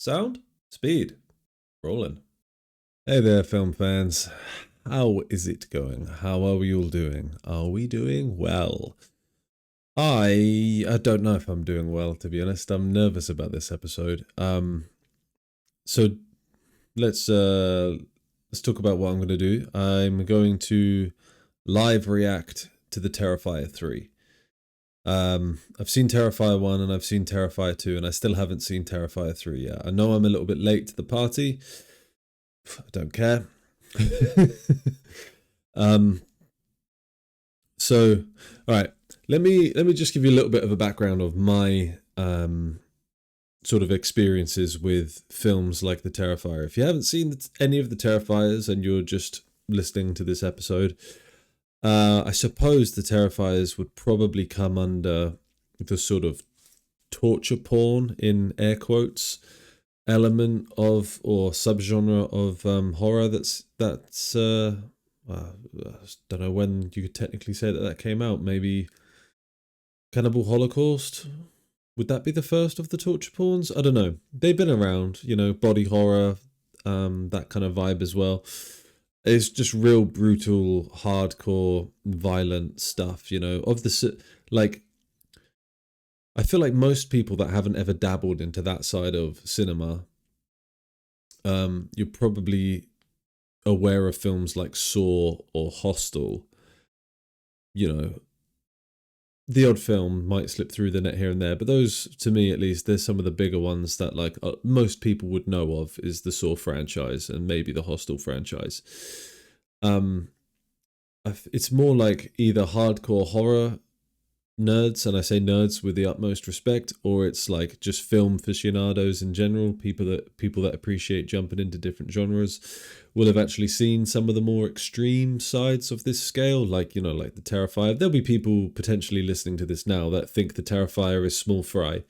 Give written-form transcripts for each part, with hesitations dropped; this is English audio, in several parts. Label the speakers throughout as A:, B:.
A: Sound? Speed. Rolling. Hey there, film fans. How is it going? How are we all doing? Are we doing well? I don't know if I'm doing well, to be honest. I'm nervous about this episode. So let's talk about what I'm going to do. I'm going to live react to the Terrifier 3. I've seen Terrifier 1 and I've seen Terrifier 2, and I still haven't seen Terrifier 3 yet. I know I'm a little bit late to the party. I don't care. So, all right, let me just give you a little bit of a background of my sort of experiences with films like The Terrifier. If you haven't seen any of The Terrifiers and you're just listening to this episode, I suppose The Terrifiers would probably come under the sort of torture porn, in air quotes, element of or subgenre of horror. That's I don't know when you could technically say that came out. Maybe Cannibal Holocaust. Would that be the first of the torture porns? I don't know. They've been around, body horror, that kind of vibe as well. It's just real brutal, hardcore, violent stuff, of the, like, I feel like most people that haven't ever dabbled into that side of cinema, you're probably aware of films like Saw or Hostel. The odd film might slip through the net here and there, but those, to me at least, there's some of the bigger ones that most people would know of is the Saw franchise and maybe the Hostel franchise. It's more like either hardcore horror nerds, and I say nerds with the utmost respect, or it's like just film aficionados in general, people that appreciate jumping into different genres, will have actually seen some of the more extreme sides of this scale, like the Terrifier. There'll be people potentially listening to this now that think the Terrifier is small fry,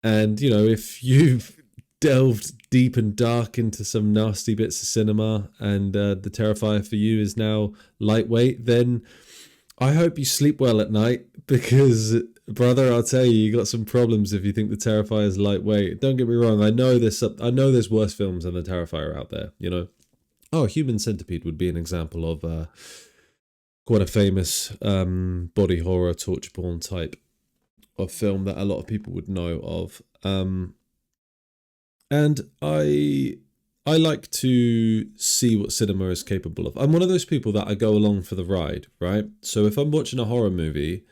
A: and if you've delved deep and dark into some nasty bits of cinema and the Terrifier for you is now lightweight, then I hope you sleep well at night, because, brother, I'll tell you got some problems if you think the Terrifier is lightweight. Don't get me wrong. I know there's worse films than the Terrifier out there. Oh, Human Centipede would be an example of quite a famous body horror, torture porn type of film that a lot of people would know of. And I like to see what cinema is capable of. I'm one of those people that I go along for the ride, right? So if I'm watching a horror movie,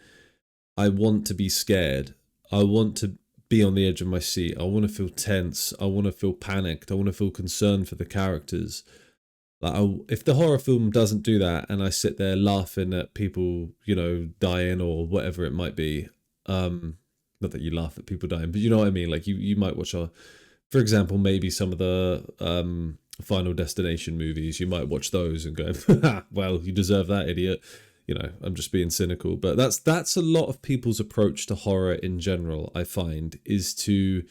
A: I want to be scared. I want to be on the edge of my seat. I want to feel tense. I want to feel panicked. I want to feel concerned for the characters. If the horror film doesn't do that and I sit there laughing at people, dying or whatever it might be, not that you laugh at people dying, but you know what I mean? Like you might watch for example, maybe some of the Final Destination movies, you might watch those and go, well, you deserve that, idiot. I'm just being cynical. But that's a lot of people's approach to horror in general, I find, is to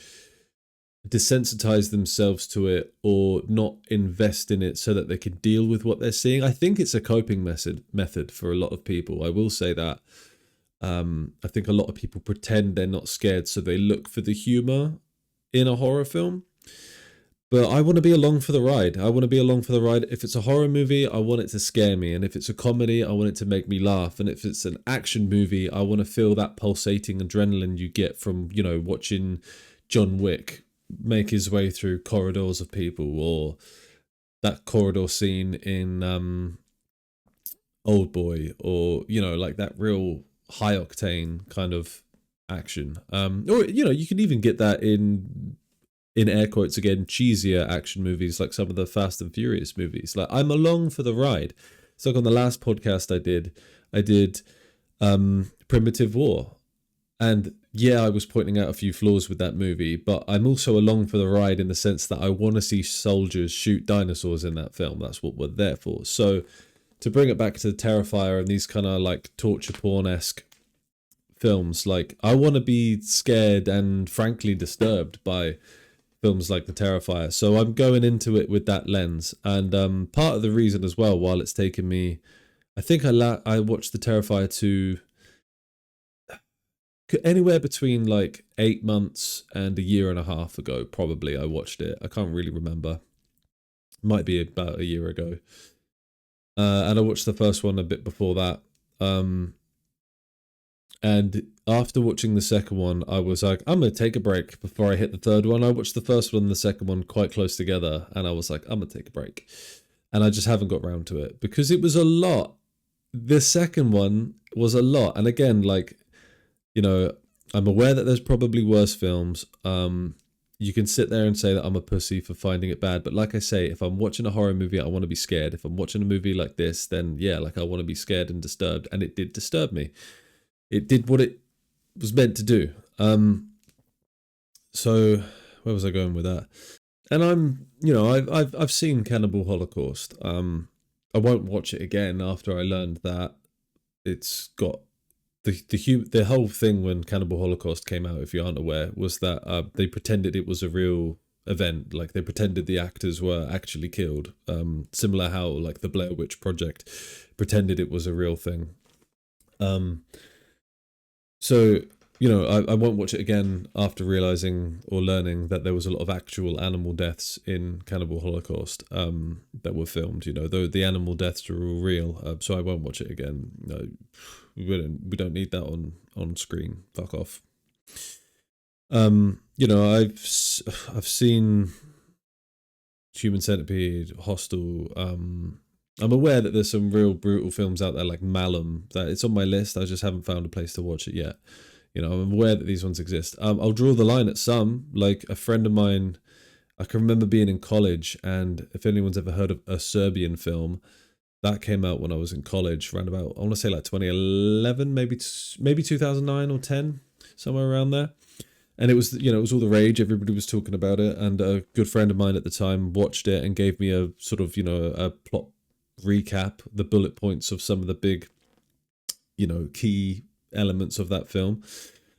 A: desensitize themselves to it or not invest in it so that they can deal with what they're seeing. I think it's a coping method for a lot of people. I will say that. I think a lot of people pretend they're not scared, so they look for the humor in a horror film. But I want to be along for the ride. If it's a horror movie, I want it to scare me. And if it's a comedy, I want it to make me laugh. And if it's an action movie, I want to feel that pulsating adrenaline you get from, watching John Wick make his way through corridors of people, or that corridor scene in Old Boy, or, like that real high octane kind of action. Or you can even get that in air quotes again, cheesier action movies, like some of the Fast and Furious movies. Like, I'm along for the ride. It's like on the last podcast I did Primitive War, and I was pointing out a few flaws with that movie, but I'm also along for the ride in the sense that I want to see soldiers shoot dinosaurs in that film. That's what we're there for. So to bring it back to the Terrifier and these kind of like torture porn-esque films, like, I want to be scared and frankly disturbed by films like The Terrifier. So I'm going into it with that lens. And part of the reason as well, while it's taken me, I think I watched The Terrifier 2 anywhere between like 8 months and a year and a half ago, probably I watched it. I can't really remember. Might be about a year ago. And I watched the first one a bit before that. And after watching the second one, I was like, I'm going to take a break before I hit the third one. I watched the first one and the second one quite close together. And I was like, I'm going to take a break. And I just haven't got round to it because it was a lot. The second one was a lot. And again, like, you know, I'm aware that there's probably worse films. You can sit there and say that I'm a pussy for finding it bad. But like I say, if I'm watching a horror movie, I want to be scared. If I'm watching a movie like this, then yeah, like I want to be scared and disturbed. And it did disturb me. It did what it was meant to do. So where was I going with that? And I'm, you know, I've seen Cannibal Holocaust. I won't watch it again after I learned that it's got the whole thing when Cannibal Holocaust came out, if you aren't aware, was that they pretended it was a real event. Like they pretended the actors were actually killed. Similar how like the Blair Witch Project pretended it was a real thing. So, you know, I won't watch it again after realizing or learning that there was a lot of actual animal deaths in Cannibal Holocaust that were filmed. You know, though the animal deaths are all real. So I won't watch it again. No, we don't need that on screen. Fuck off. You know, I've seen Human Centipede, Hostel. I'm aware that there's some real brutal films out there like Malum that it's on my list. I just haven't found a place to watch it yet. You know, I'm aware that these ones exist. I'll draw the line at some. Like a friend of mine, I can remember being in college, and if anyone's ever heard of a Serbian film, that came out when I was in college, around about, I want to say like 2011, maybe 2009 or 10, somewhere around there. And it was, you know, it was all the rage. Everybody was talking about it. And a good friend of mine at the time watched it and gave me a sort of, you know, a plot recap, the bullet points of some of the big, you know, key elements of that film.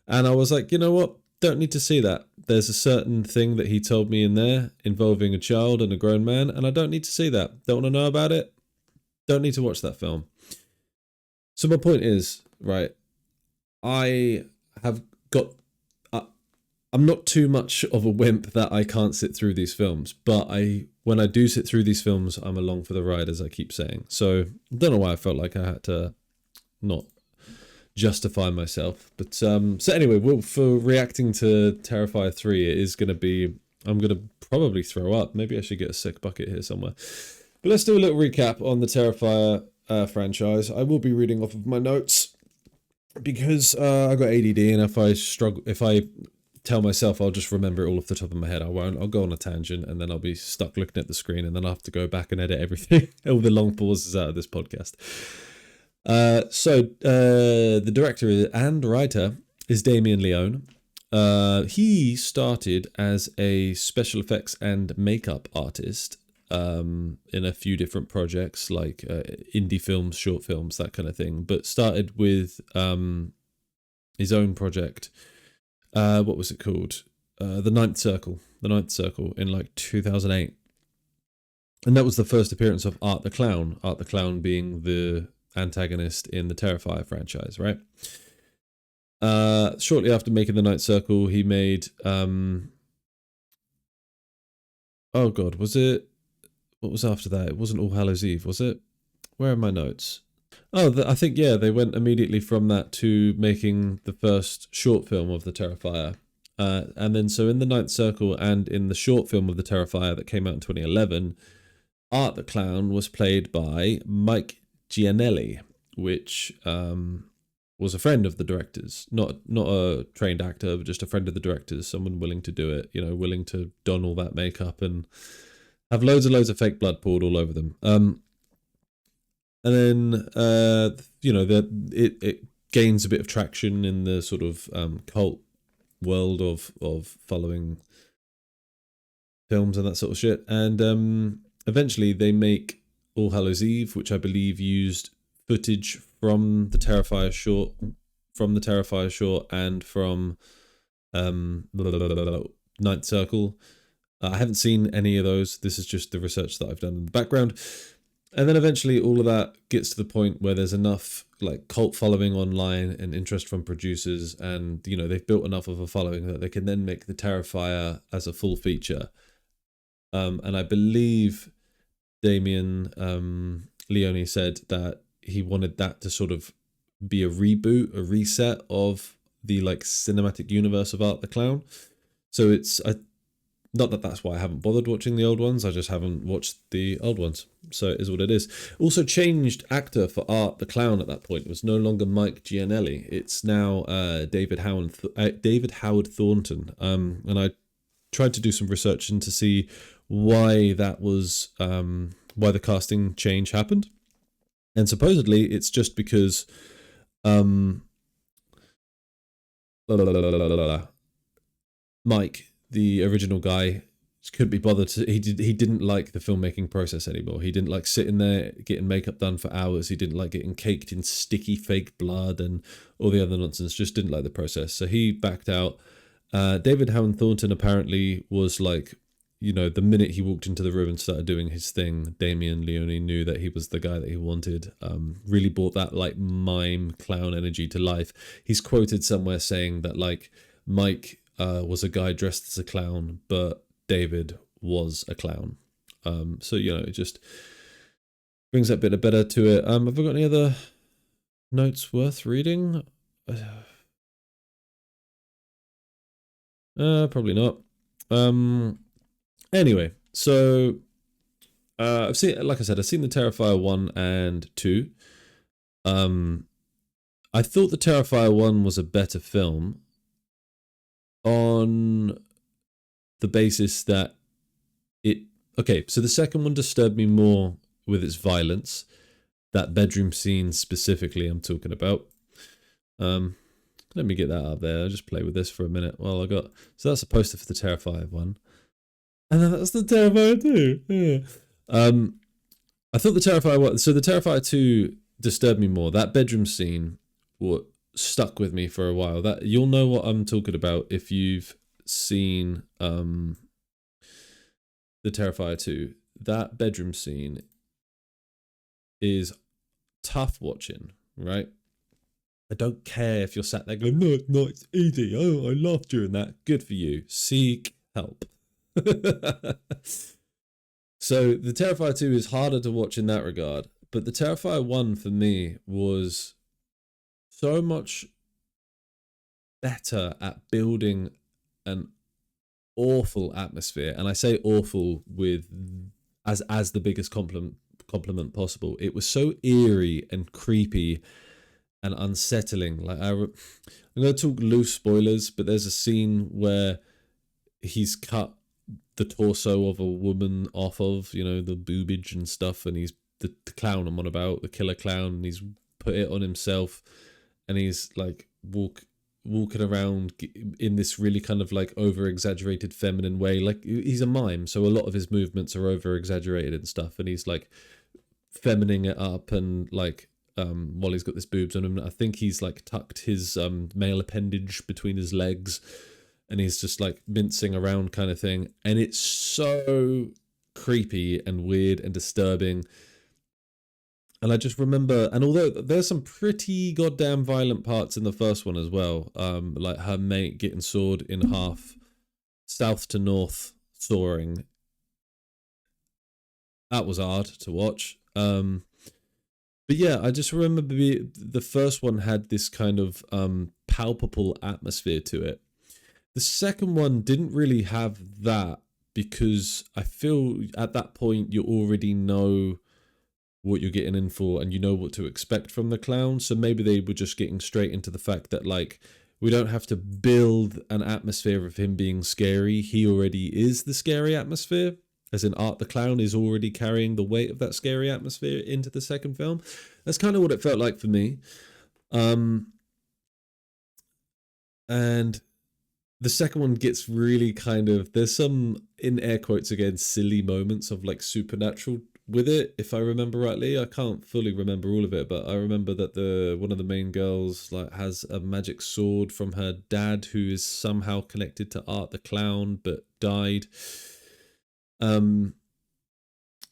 A: And I was like, you know what? Don't need to see that. There's a certain thing that he told me in there involving a child and a grown man, and I don't need to see that. Don't want to know about it. Don't need to watch that film. So my point is, right, I have got... I'm not too much of a wimp that I can't sit through these films, but when I do sit through these films, I'm along for the ride, as I keep saying. So I don't know why I felt like I had to not justify myself. But so anyway, for reacting to Terrifier 3, it is going to be... I'm going to probably throw up. Maybe I should get a sick bucket here somewhere. But let's do a little recap on the Terrifier franchise. I will be reading off of my notes because I got ADD, and if I tell myself I'll just remember it all off the top of my head, I won't. I'll go on a tangent and then I'll be stuck looking at the screen, and then I'll have to go back and edit everything, all the long pauses out of this podcast. So the director and writer is Damien Leone. He started as a special effects and makeup artist in a few different projects like indie films, short films, that kind of thing, but started with his own project. What was it called? The Ninth Circle in like 2008. And that was the first appearance of Art the Clown. Art the Clown being the antagonist in the Terrifier franchise, right? Shortly after making the Ninth Circle, he made... oh God, was it... What was after that? It wasn't All Hallows Eve, was it? Where are my notes? Oh, I think, yeah, they went immediately from that to making the first short film of the Terrifier. And then so in the Ninth Circle and in the short film of the Terrifier that came out in 2011, Art the Clown was played by Mike Gianelli, which was a friend of the directors. Not a trained actor, but just a friend of the directors, someone willing to do it, you know, willing to don all that makeup and have loads and loads of fake blood poured all over them. And then, you know, it gains a bit of traction in the sort of cult world of following films and that sort of shit. And eventually they make All Hallows Eve, which I believe used footage from the Terrifier short, and from Ninth Circle. I haven't seen any of those. This is just the research that I've done in the background. And then eventually all of that gets to the point where there's enough like cult following online and interest from producers, and you know they've built enough of a following that they can then make the Terrifier as a full feature. And I believe Damien Leone said that he wanted that to sort of be a reboot, a reset of the like cinematic universe of Art the Clown. So it's not that that's why I haven't bothered watching the old ones. I just haven't watched the old ones. So it is what it is. Also changed actor for Art the Clown at that point. It was no longer Mike Gianelli. It's now David Howard Thornton. And I tried to do some research into see why that was, why the casting change happened. And supposedly it's just because Mike, the original guy, couldn't be bothered to, he didn't like the filmmaking process anymore. He didn't like sitting there getting makeup done for hours. He didn't like getting caked in sticky fake blood and all the other nonsense. Just didn't like the process. So he backed out. David Howard Thornton apparently was like, you know, the minute he walked into the room and started doing his thing, Damien Leone knew that he was the guy that he wanted. Really brought that like mime clown energy to life. He's quoted somewhere saying that like Mike was a guy dressed as a clown, but David was a clown. So, you know, it just brings that bit of better to it. Have I got any other notes worth reading? Probably not. Anyway, so I've seen, like I said, I've seen the Terrifier 1 and 2. I thought the Terrifier 1 was a better film on the basis that so the second one disturbed me more with its violence. That bedroom scene specifically I'm talking about. Let me get that up there. I'll just play with this for a minute while so that's a poster for the Terrifier 1. And then that's the Terrifier 2. Yeah. I thought the Terrifier 1, so the Terrifier 2 disturbed me more. That bedroom scene what stuck with me for a while. That you'll know what I'm talking about if you've seen the Terrifier 2. That bedroom scene is tough watching, right? I don't care if you're sat there going, no, it's easy. Oh, I laughed during that. Good for you. Seek help. So the Terrifier 2 is harder to watch in that regard, but the Terrifier 1 for me was so much better at building an awful atmosphere, and I say awful with as the biggest compliment possible. It was so eerie and creepy and unsettling. Like I'm going to talk loose spoilers, but there's a scene where he's cut the torso of a woman off of, you know, the boobage and stuff, and he's the clown I'm on about, the killer clown, and he's put it on himself, and he's like walking around in this really kind of like over exaggerated feminine way. Like he's a mime, so a lot of his movements are over exaggerated and stuff, and he's like femining it up, and like while he's got this boobs on him, I think he's like tucked his male appendage between his legs, and he's just like mincing around kind of thing. And it's so creepy and weird and disturbing. And I just remember, and although there's some pretty goddamn violent parts in the first one as well, like her mate getting sawed in half, south to north sawing. That was hard to watch. But yeah, I just remember the first one had this kind of palpable atmosphere to it. The second one didn't really have that, because I feel at that point you already know what you're getting in for and you know what to expect from the clown. So maybe they were just getting straight into the fact that like we don't have to build an atmosphere of him being scary. He already is the scary atmosphere. As in Art the Clown is already carrying the weight of that scary atmosphere into the second film. That's kind of what it felt like for me. And the second one gets really kind of, there's some, in air quotes again, silly moments of like supernatural with it, if I remember rightly. I can't fully remember all of it, but I remember that one of the main girls like has a magic sword from her dad, who is somehow connected to Art the Clown but died.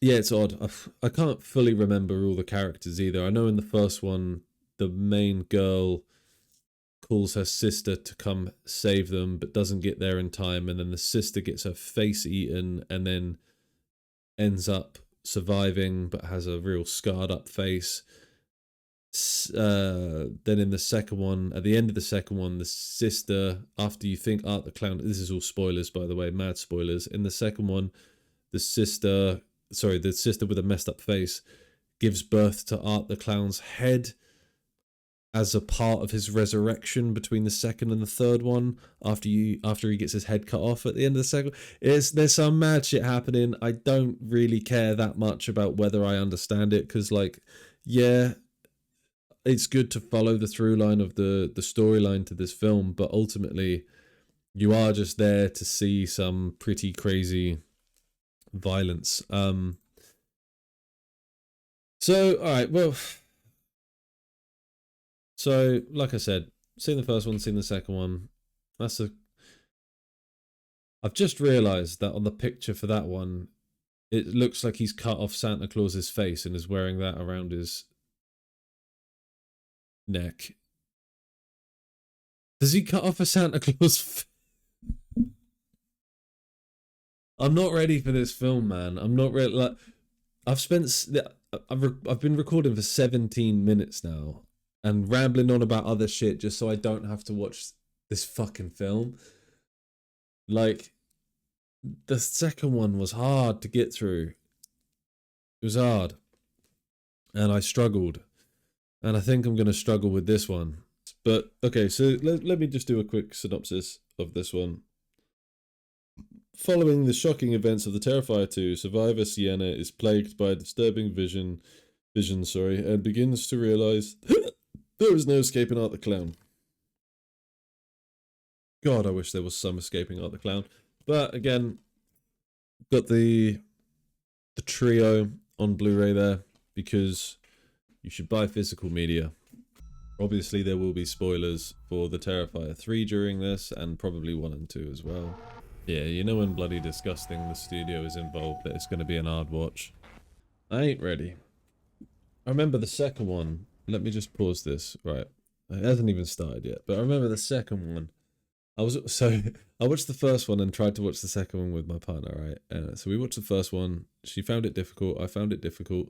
A: Yeah, it's odd. I can't fully remember all the characters either. I know in the first one, the main girl calls her sister to come save them, but doesn't get there in time, and then the sister gets her face eaten, and then ends up surviving, but has a real scarred up face. Then in the second one, at the end of the second one, the sister, after you think Art the Clown, this is all spoilers by the way, mad spoilers. In the second one, the sister with a messed up face gives birth to Art the Clown's head as a part of his resurrection between the second and the third one, after he gets his head cut off at the end of the second. There's some mad shit happening. I don't really care that much about whether I understand it, because like, yeah, it's good to follow the through line of the storyline to this film, but ultimately you are just there to see some pretty crazy violence. So all right, well, so like I said, seen the first one, seen the second one. I've just realised that on the picture for that one, it looks like he's cut off Santa Claus's face and is wearing that around his neck. Does he cut off a Santa Claus? I'm not ready for this film, man. I'm not ready. Like, I've been recording for 17 minutes now and rambling on about other shit just so I don't have to watch this fucking film. Like, the second one was hard to get through. It was hard. And I struggled. And I think I'm going to struggle with this one. But, okay, so let me just do a quick synopsis of this one. Following the shocking events of the Terrifier 2, survivor Sienna is plagued by a disturbing vision, and begins to realise there is no escaping Art the Clown. God, I wish there was some escaping Art the Clown. But again, got the trio on Blu-ray there, because you should buy physical media. Obviously, there will be spoilers for the Terrifier 3 during this, and probably 1 and 2 as well. Yeah, you know when bloody disgusting the studio is involved that it's going to be an hard watch. I ain't ready. I remember the second one. Let me just pause this. Right. It hasn't even started yet. But I remember the second one. I watched the first one and tried to watch the second one with my partner, right? So we watched the first one. She found it difficult. I found it difficult.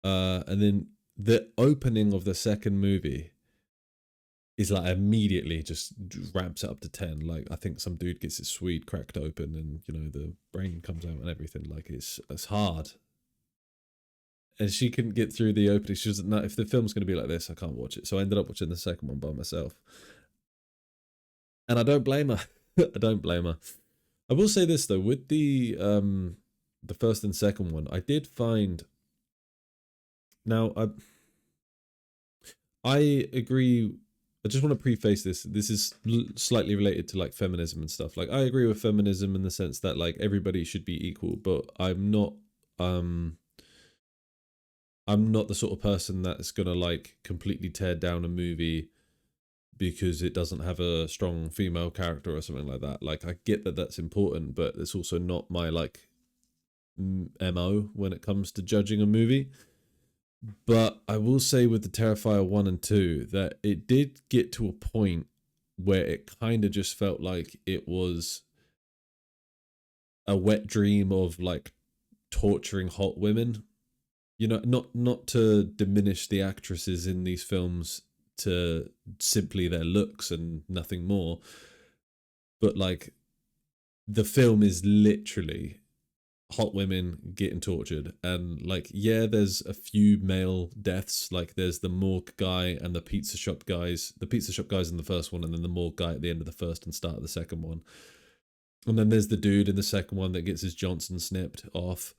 A: And then the opening of the second movie is like immediately just ramps it up to 10. Like, I think some dude gets his Swede cracked open and, you know, the brain comes out and everything. Like, it's hard. And she couldn't get through the opening. She was, no, if the film's going to be like this, I can't watch it. So I ended up watching the second one by myself. And I don't blame her. I don't blame her. I will say this though, with the first and second one, I did find. Now I agree. I just want to preface this. This is slightly related to like feminism and stuff. Like, I agree with feminism in the sense that like everybody should be equal, but I'm not the sort of person that's gonna like completely tear down a movie because it doesn't have a strong female character or something like that. Like, I get that that's important, but it's also not my like MO when it comes to judging a movie. But I will say with the Terrifier 1 and 2 that it did get to a point where it kind of just felt like it was a wet dream of like torturing hot women. You know, not to diminish the actresses in these films to simply their looks and nothing more, but like the film is literally hot women getting tortured, and like, yeah, there's a few male deaths. Like, there's the morgue guy and the pizza shop guys in the first one, and then the morgue guy at the end of the first and start of the second one, and then there's the dude in the second one that gets his Johnson snipped off,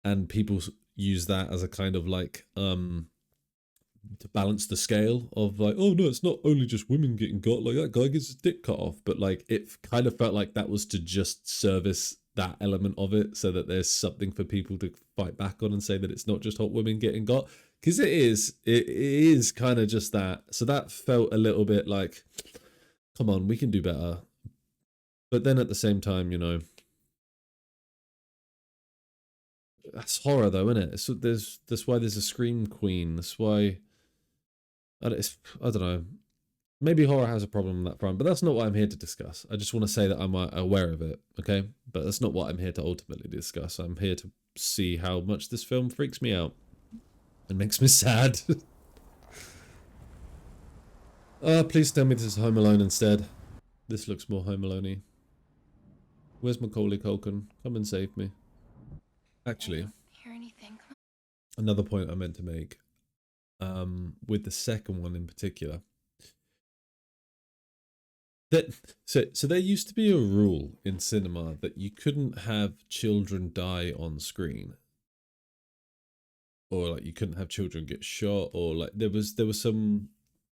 A: and people use that as a kind of like to balance the scale of like, oh no, it's not only just women getting got, like that guy gets his dick cut off. But like, it kind of felt like that was to just service that element of it, so that there's something for people to fight back on and say that it's not just hot women getting got, because it is kind of just that. So that felt a little bit like, come on, we can do better. But then at the same time, you know, that's horror though, isn't it? So that's why there's a scream queen. That's why I don't know. Maybe horror has a problem on that front, but that's not what I'm here to discuss. I just want to say that I'm aware of it, okay? But that's not what I'm here to ultimately discuss. I'm here to see how much this film freaks me out and makes me sad. Please tell me this is Home Alone instead. This looks more Home Alone-y. Where's Macaulay Culkin? Come and save me. Actually,
B: hear anything?
A: another point I meant to make, with the second one in particular. So there used to be a rule in cinema that you couldn't have children die on screen, or like you couldn't have children get shot, or like there was some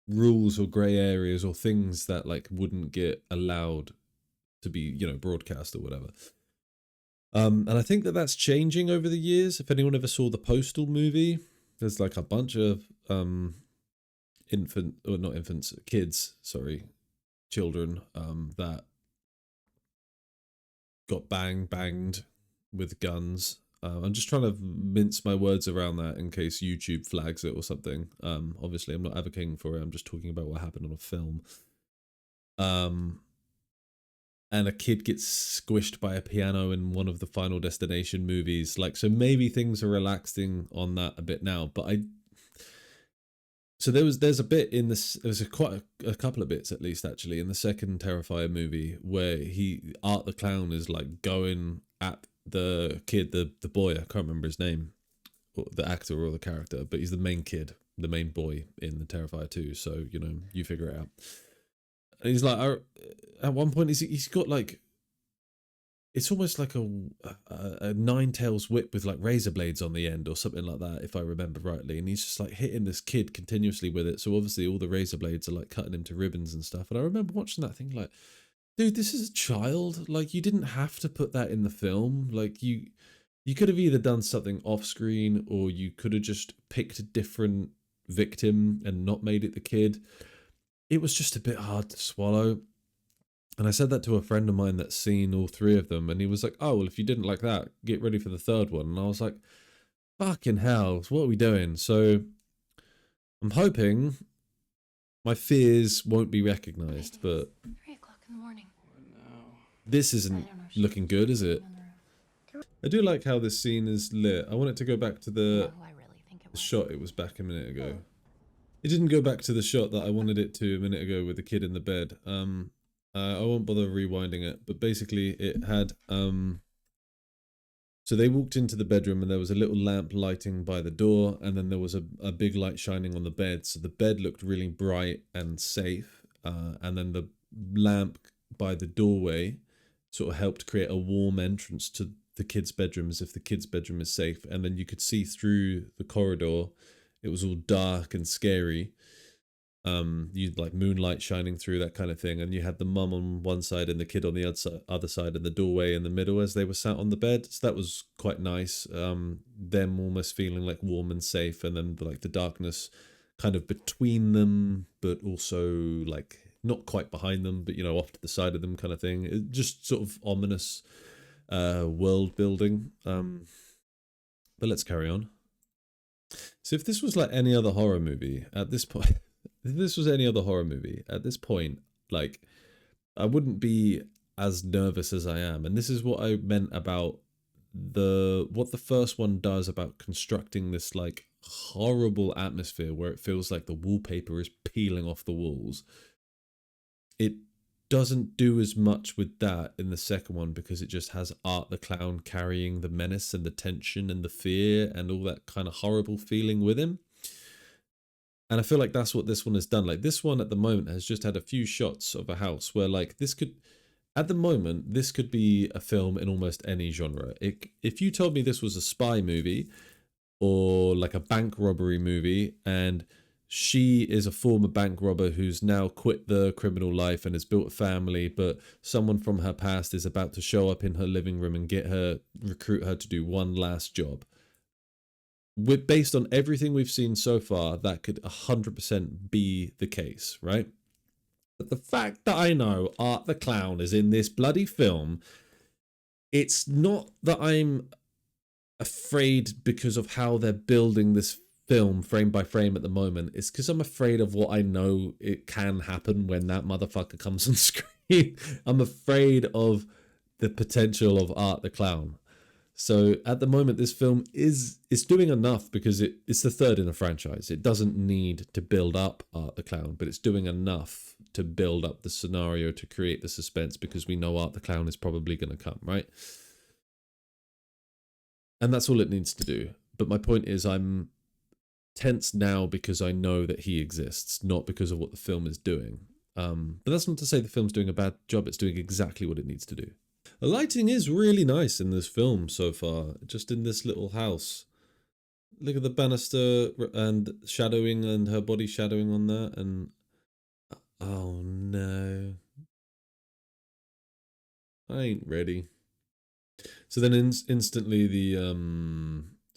A: rules or grey areas or things that like wouldn't get allowed to be, you know, broadcast or whatever. And I think that that's changing over the years. If anyone ever saw the Postal movie, there's like a bunch of children that got banged with guns. I'm just trying to mince my words around that in case YouTube flags it or something. Obviously, I'm not advocating for it. I'm just talking about what happened on a film. And a kid gets squished by a piano in one of the Final Destination movies. Like, so maybe things are relaxing on that a bit now. But so there's a bit in this. There's quite a couple of bits at least actually in the second Terrifier movie where Art the Clown is like going at the kid, the boy. I can't remember his name, or the actor or the character, but he's the main kid, the main boy in the Terrifier 2. So you know, you figure it out. And he's like, at one point, he's got like, it's almost like a nine-tails whip with like razor blades on the end or something like that, if I remember rightly. And he's just like hitting this kid continuously with it. So obviously all the razor blades are like cutting him to ribbons and stuff. And I remember watching that thing like, dude, this is a child. Like, you didn't have to put that in the film. Like, you could have either done something off screen or you could have just picked a different victim and not made it the kid. It was just a bit hard to swallow. And I said that to a friend of mine that's seen all three of them, and he was like, oh, well, if you didn't like that, get ready for the third one. And I was like, fucking hell, what are we doing? So I'm hoping my fears won't be recognized, but
B: 3 o'clock in the morning.
A: this isn't looking good, is it? I do like how this scene is lit. I want it to go back to the shot it was back a minute ago. It didn't go back to the shot that I wanted it to a minute ago with the kid in the bed. I won't bother rewinding it, but basically it had, so they walked into the bedroom and there was a little lamp lighting by the door, and then there was a big light shining on the bed. So the bed looked really bright and safe, and then the lamp by the doorway sort of helped create a warm entrance to the kid's bedroom, as if the kid's bedroom is safe. And then you could see through the corridor. It was all dark and scary. You'd like moonlight shining through, that kind of thing. And you had the mum on one side and the kid on the other side, and the doorway in the middle as they were sat on the bed. So that was quite nice. Them almost feeling like warm and safe, and then like the darkness kind of between them, but also like not quite behind them, but you know, off to the side of them, kind of thing. It just sort of ominous world building. But let's carry on. So if this was like any other horror movie at this point, if this was any other horror movie at this point, like, I wouldn't be as nervous as I am. And this is what I meant about what the first one does about constructing this like horrible atmosphere where it feels like the wallpaper is peeling off the walls. It doesn't do as much with that in the second one, because it just has Art the Clown carrying the menace and the tension and the fear and all that kind of horrible feeling with him. And I feel like that's what this one has done. Like, this one at the moment has just had a few shots of a house where like this could, at the moment, this could be a film in almost any genre. If you told me this was a spy movie or like a bank robbery movie, and she is a former bank robber who's now quit the criminal life and has built a family, but someone from her past is about to show up in her living room and recruit her to do one last job. Based on everything we've seen so far, that could 100% be the case, right? But the fact that I know Art the Clown is in this bloody film, it's not that I'm afraid because of how they're building this film frame by frame at the moment. It's because I'm afraid of what I know it can happen when that motherfucker comes on screen. I'm afraid of the potential of Art the Clown. So at the moment, this film is doing enough because it's the third in a franchise. It doesn't need to build up Art the Clown, but it's doing enough to build up the scenario to create the suspense because we know Art the Clown is probably going to come, right? And that's all it needs to do. But my point is I'm tense now because I know that he exists, not because of what the film is doing. But that's not to say the film's doing a bad job. It's doing exactly what it needs to do. The lighting is really nice in this film so far, just in this little house. Look at the banister and shadowing and her body shadowing on that, and oh no. I ain't ready. So then instantly the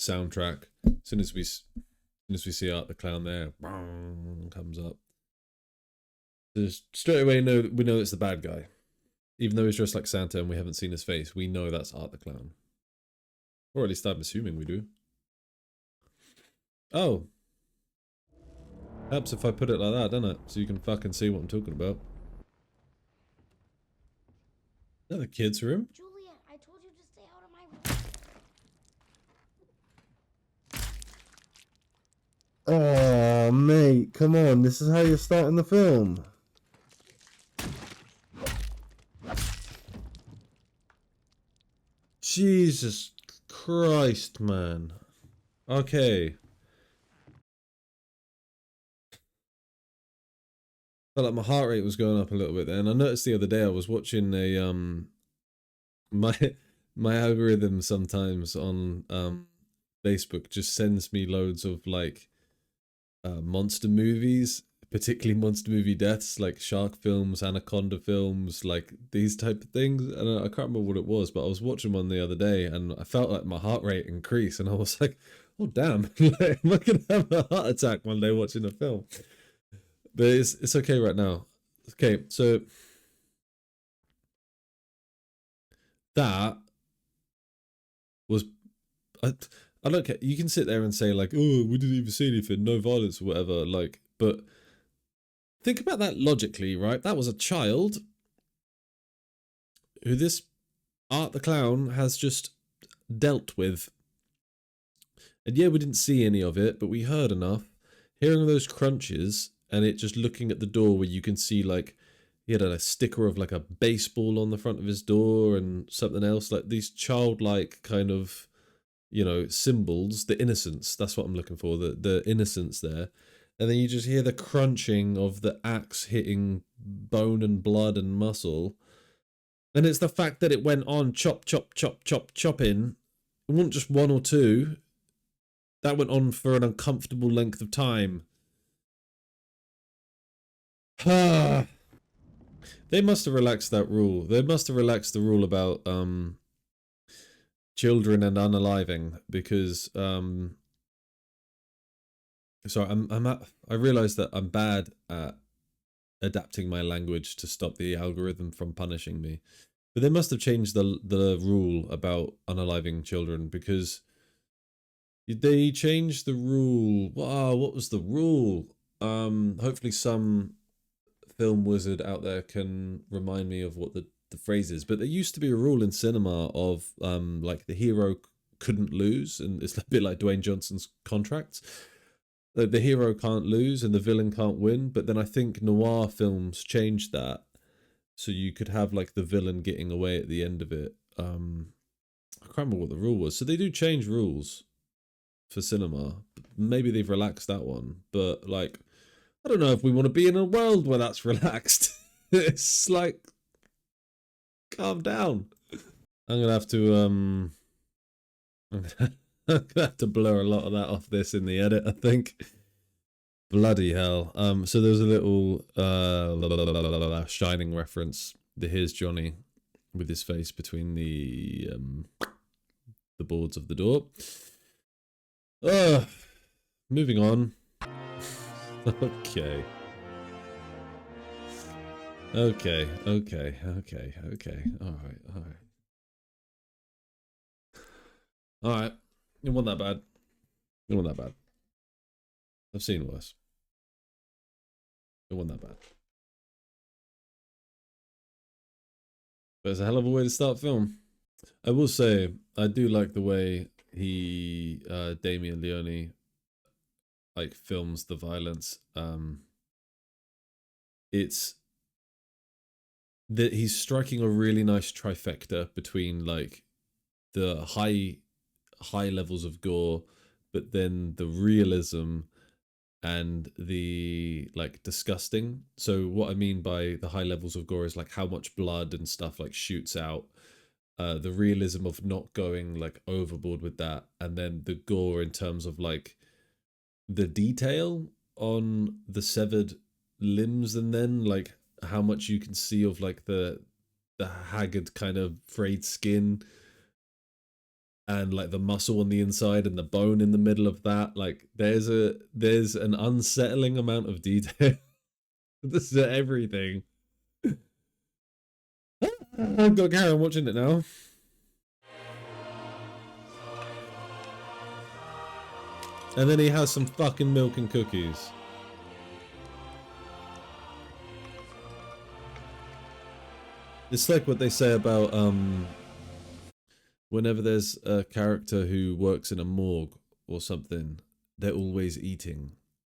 A: soundtrack, as soon as we see Art the Clown there, comes up. Just straight away we know it's the bad guy. Even though he's dressed like Santa and we haven't seen his face, we know that's Art the Clown. Or at least I'm assuming we do. Oh. Helps if I put it like that, doesn't it? So you can fucking see what I'm talking about. Is that the kids' room?
C: Julia, I told you to stay out of my room.
D: Oh, mate, come on. This is how you're starting the film.
A: Jesus Christ, man. Okay. Felt like my heart rate was going up a little bit then. I noticed the other day I was watching a my algorithm sometimes on Facebook just sends me loads of like monster movies, particularly monster movie deaths, like shark films, anaconda films, like these type of things. And I can't remember what it was, but I was watching one the other day and I felt like my heart rate increased and I was like, oh damn, like, am I gonna have a heart attack one day watching a film? But it's okay right now. Okay, so that was I don't care. You can sit there and say like, oh, we didn't even see anything, no violence or whatever, like, but think about that logically, right? That was a child who this Art the Clown has just dealt with. And yeah, we didn't see any of it, but we heard enough. Hearing those crunches and it just looking at the door where you can see like he had a sticker of like a baseball on the front of his door and something else, like these childlike kind of, you know, symbols, the innocence, that's what I'm looking for, the innocence there. And then you just hear the crunching of the axe hitting bone and blood and muscle. And it's the fact that it went on chop, chop, chop, chop, chopping. It wasn't just one or two. That went on for an uncomfortable length of time. They must have relaxed that rule. They must have relaxed the rule about children and unaliving because sorry, I realize that I'm bad at adapting my language to stop the algorithm from punishing me. But they must have changed the rule about unaliving children because they changed the rule. Wow, what was the rule? Hopefully some film wizard out there can remind me of what the phrase is. But there used to be a rule in cinema of like the hero couldn't lose, and it's a bit like Dwayne Johnson's contracts. The hero can't lose and the villain can't win, but then I think noir films changed that so you could have like the villain getting away at the end of it. I can't remember what the rule was. So they do change rules for cinema. Maybe they've relaxed that one, but like I don't know if we want to be in a world where that's relaxed. It's like calm down. I'm gonna have to I'm gonna have to blur a lot of that off this in the edit, I think. Bloody hell. So there's a little Shining reference. Here's Johnny with his face between the boards of the door. Moving on. Okay. Okay. Alright. It wasn't that bad. It wasn't that bad. I've seen worse. It wasn't that bad. But it's a hell of a way to start film. I will say, I do like the way he, Damien Leone, like films the violence. It's that he's striking a really nice trifecta between like the high levels of gore, but then the realism and the like disgusting. So what I mean by the high levels of gore is like how much blood and stuff like shoots out, the realism of not going like overboard with that, and then the gore in terms of like the detail on the severed limbs, and then like how much you can see of like the haggard kind of frayed skin and like the muscle on the inside and the bone in the middle of that. Like there's an unsettling amount of detail. This is everything. I've got to carry on watching it now. And then he has some fucking milk and cookies. It's like what they say about whenever there's a character who works in a morgue or something, they're always eating,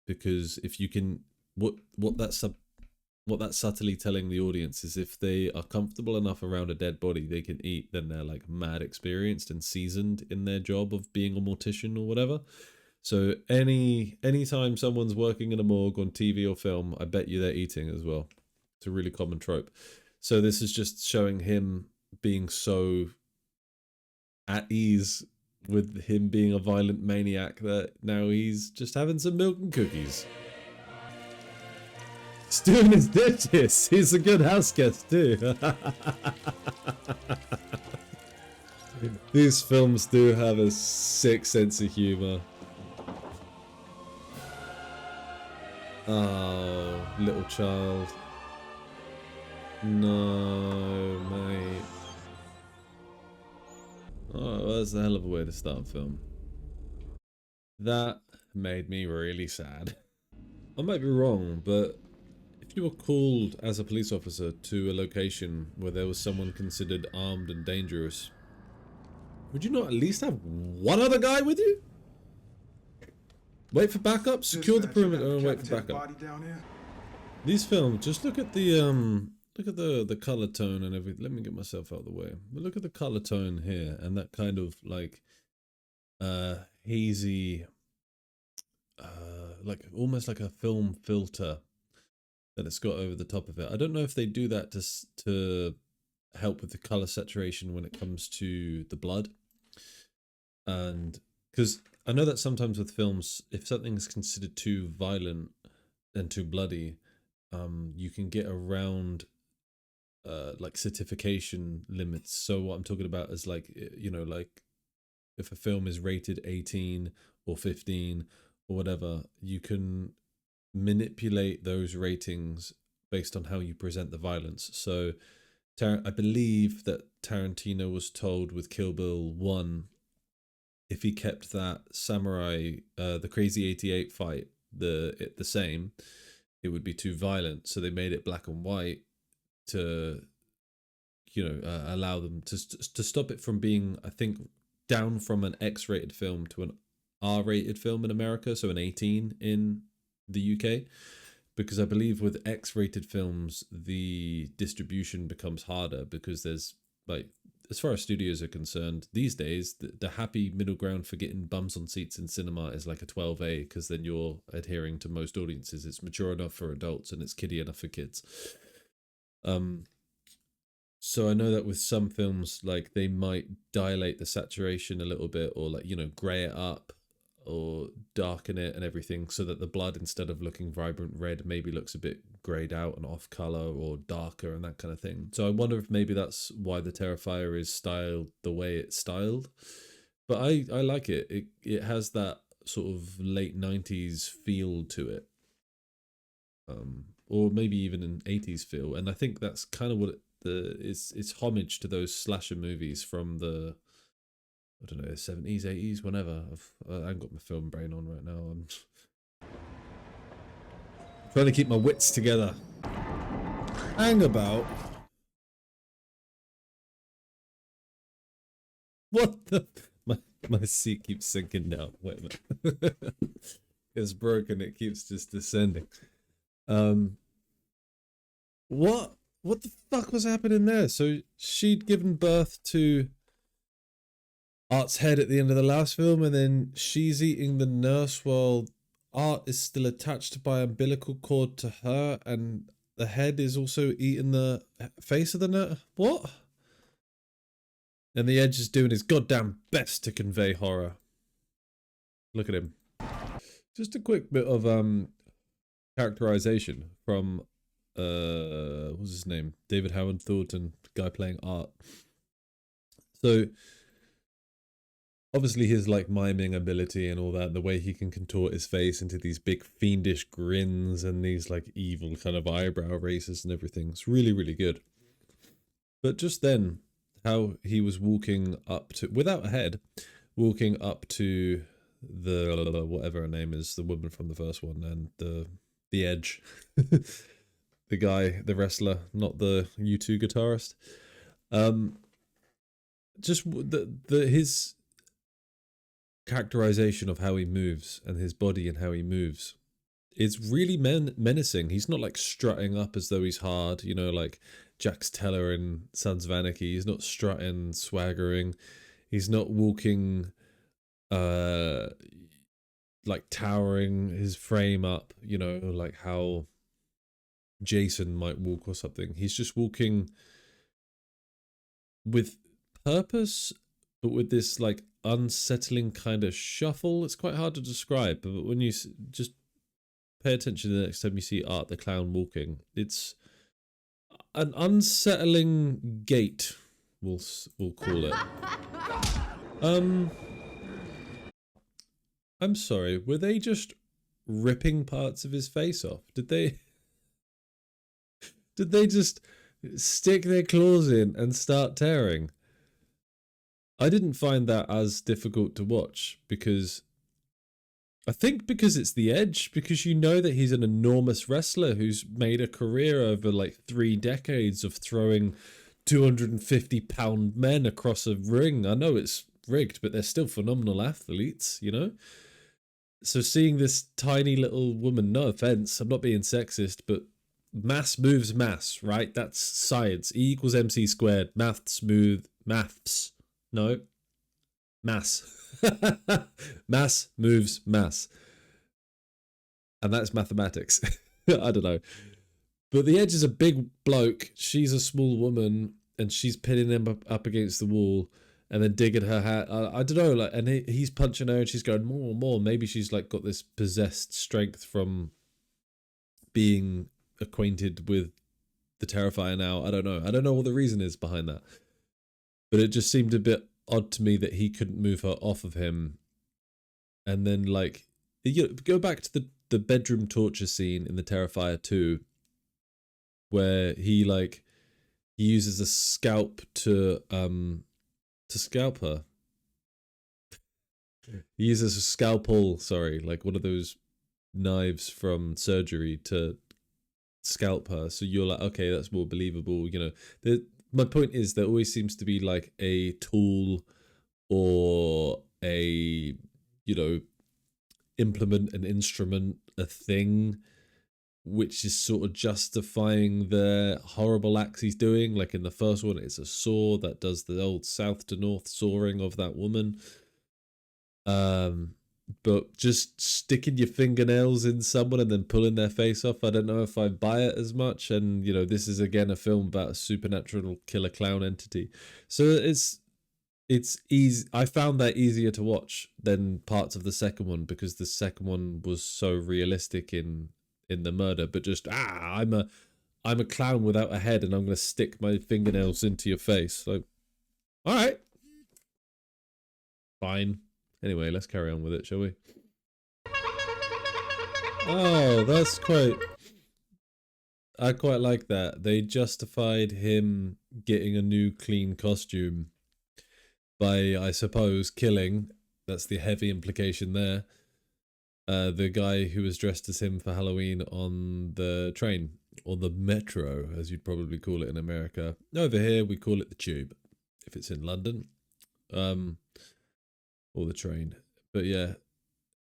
A: because if you can, what that's subtly telling the audience is if they are comfortable enough around a dead body they can eat, then they're like mad experienced and seasoned in their job of being a mortician or whatever. So anytime someone's working in a morgue on TV or film, I bet you they're eating as well. It's a really common trope. So this is just showing him being so at ease with him being a violent maniac that now he's just having some milk and cookies. He's doing his dishes. He's a good house guest too. These films do have a sick sense of humor. Oh, little child. No, mate. Oh, that's a hell of a way to start a film. That made me really sad. I might be wrong, but if you were called as a police officer to a location where there was someone considered armed and dangerous, would you not at least have one other guy with you? Wait for backup, secure the perimeter, and wait for backup. These films, just look at the color tone and everything. Let me get myself out of the way. But look at the color tone here and that kind of like hazy, like almost like a film filter that it's got over the top of it. I don't know if they do that to help with the color saturation when it comes to the blood, and because I know that sometimes with films, if something is considered too violent and too bloody, you can get around like certification limits. So what I'm talking about is like, you know, like if a film is rated 18 or 15 or whatever, you can manipulate those ratings based on how you present the violence. So I believe that Tarantino was told with Kill Bill 1, if he kept that samurai, the Crazy 88 fight, the same, it would be too violent. So they made it black and white to, you know, allow them to stop it from being, I think, down from an X-rated film to an R-rated film in America, so an 18 in the UK, because I believe with X-rated films the distribution becomes harder, because there's like, as far as studios are concerned these days, the happy middle ground for getting bums on seats in cinema is like a 12A, because then you're adhering to most audiences. It's mature enough for adults and it's kiddie enough for kids. So I know that with some films, like they might dilate the saturation a little bit, or like, you know, grey it up or darken it and everything, so that the blood, instead of looking vibrant red, maybe looks a bit greyed out and off color or darker and that kind of thing. So I wonder if maybe that's why the Terrifier is styled the way it's styled. But I like it. It has that sort of late 90s feel to it. Or maybe even an 80s feel. And I think that's kind of what it's homage to those slasher movies from the, don't know, 70s, 80s, whenever. I haven't got my film brain on right now. I'm trying to keep my wits together. Hang about. What the? My seat keeps sinking down. Wait a minute. It's broken. It keeps just descending. What the fuck was happening there? So she'd given birth to Art's head at the end of the last film, and then she's eating the nurse while Art is still attached by umbilical cord to her, and the head is also eating the face of the nurse. What? And the Edge is doing his goddamn best to convey horror. Look at him. Just a quick bit of characterization from what's his name? David Howard Thornton, the guy playing Art. So obviously his like miming ability and all that, the way he can contort his face into these big fiendish grins and these like evil kind of eyebrow raises and everything. It's really, really good. But just then, how he was walking up to, without a head, walking up to the, whatever her name is, the woman from the first one, and the Edge. The guy, the wrestler, not the U2 guitarist. Just his characterization of how he moves and his body and how he moves is really menacing. He's not like strutting up as though he's hard, you know, like Jax Teller in Sons of Anarchy. He's not strutting, swaggering. He's not walking like towering his frame up, you know, like how Jason might walk or something. He's just walking with purpose, but with this like unsettling kind of shuffle. It's quite hard to describe, but when you just pay attention the next time you see Art the Clown walking, it's an unsettling gait, we'll call it. I'm sorry, were they just ripping parts of his face off? Did they just stick their claws in and start tearing? I didn't find that as difficult to watch, because I think because it's the Edge, because you know that he's an enormous wrestler who's made a career over like 3 decades of throwing 250-pound men across a ring. I know it's rigged, but they're still phenomenal athletes, you know? So seeing this tiny little woman, no offense, I'm not being sexist, but mass moves mass, right? That's science. E equals MC squared. Maths. No. Mass. Mass moves mass. And that's mathematics. I don't know. But the Edge is a big bloke. She's a small woman, and she's pinning him up against the wall and then digging her hat. I don't know, like, and he's punching her and she's going more and more. Maybe she's like got this possessed strength from being acquainted with the Terrifier now. I don't know. I don't know what the reason is behind that. But it just seemed a bit odd to me that he couldn't move her off of him. And then, like, you know, go back to the bedroom torture scene in the Terrifier 2, where he uses a scalp to scalp her. He uses a scalpel, sorry, like one of those knives from surgery to scalp her. So you're like, okay, that's more believable, you know. My point is there always seems to be like a tool or a, you know, implement, an instrument, a thing, which is sort of justifying the horrible acts he's doing. Like in the first one, it's a saw that does the old south to north sawing of that woman. But just sticking your fingernails in someone and then pulling their face off, I don't know if I buy it as much. And, you know, this is again a film about a supernatural killer clown entity. So it's easy. I found that easier to watch than parts of the second one, because the second one was so realistic in the murder. But just, I'm a clown without a head and I'm going to stick my fingernails into your face. Like, all right. Fine. Anyway, let's carry on with it, shall we? Oh, that's quite... I quite like that. They justified him getting a new clean costume by, I suppose, killing. That's the heavy implication there. The guy who was dressed as him for Halloween on the train, or the metro, as you'd probably call it in America. Over here, we call it the tube, if it's in London, or the train. But yeah,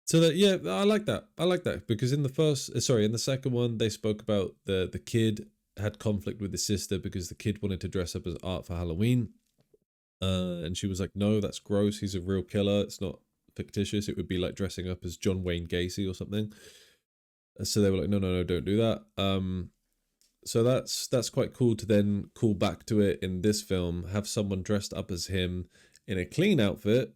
A: so that, yeah, I like that. I like that because in the second one, they spoke about the kid had conflict with his sister because the kid wanted to dress up as Art for Halloween, and she was like, "No, that's gross. He's a real killer. It's not fictitious. It would be like dressing up as John Wayne Gacy or something." So they were like, no, don't do that. So that's quite cool to then call back to it in this film, have someone dressed up as him in a clean outfit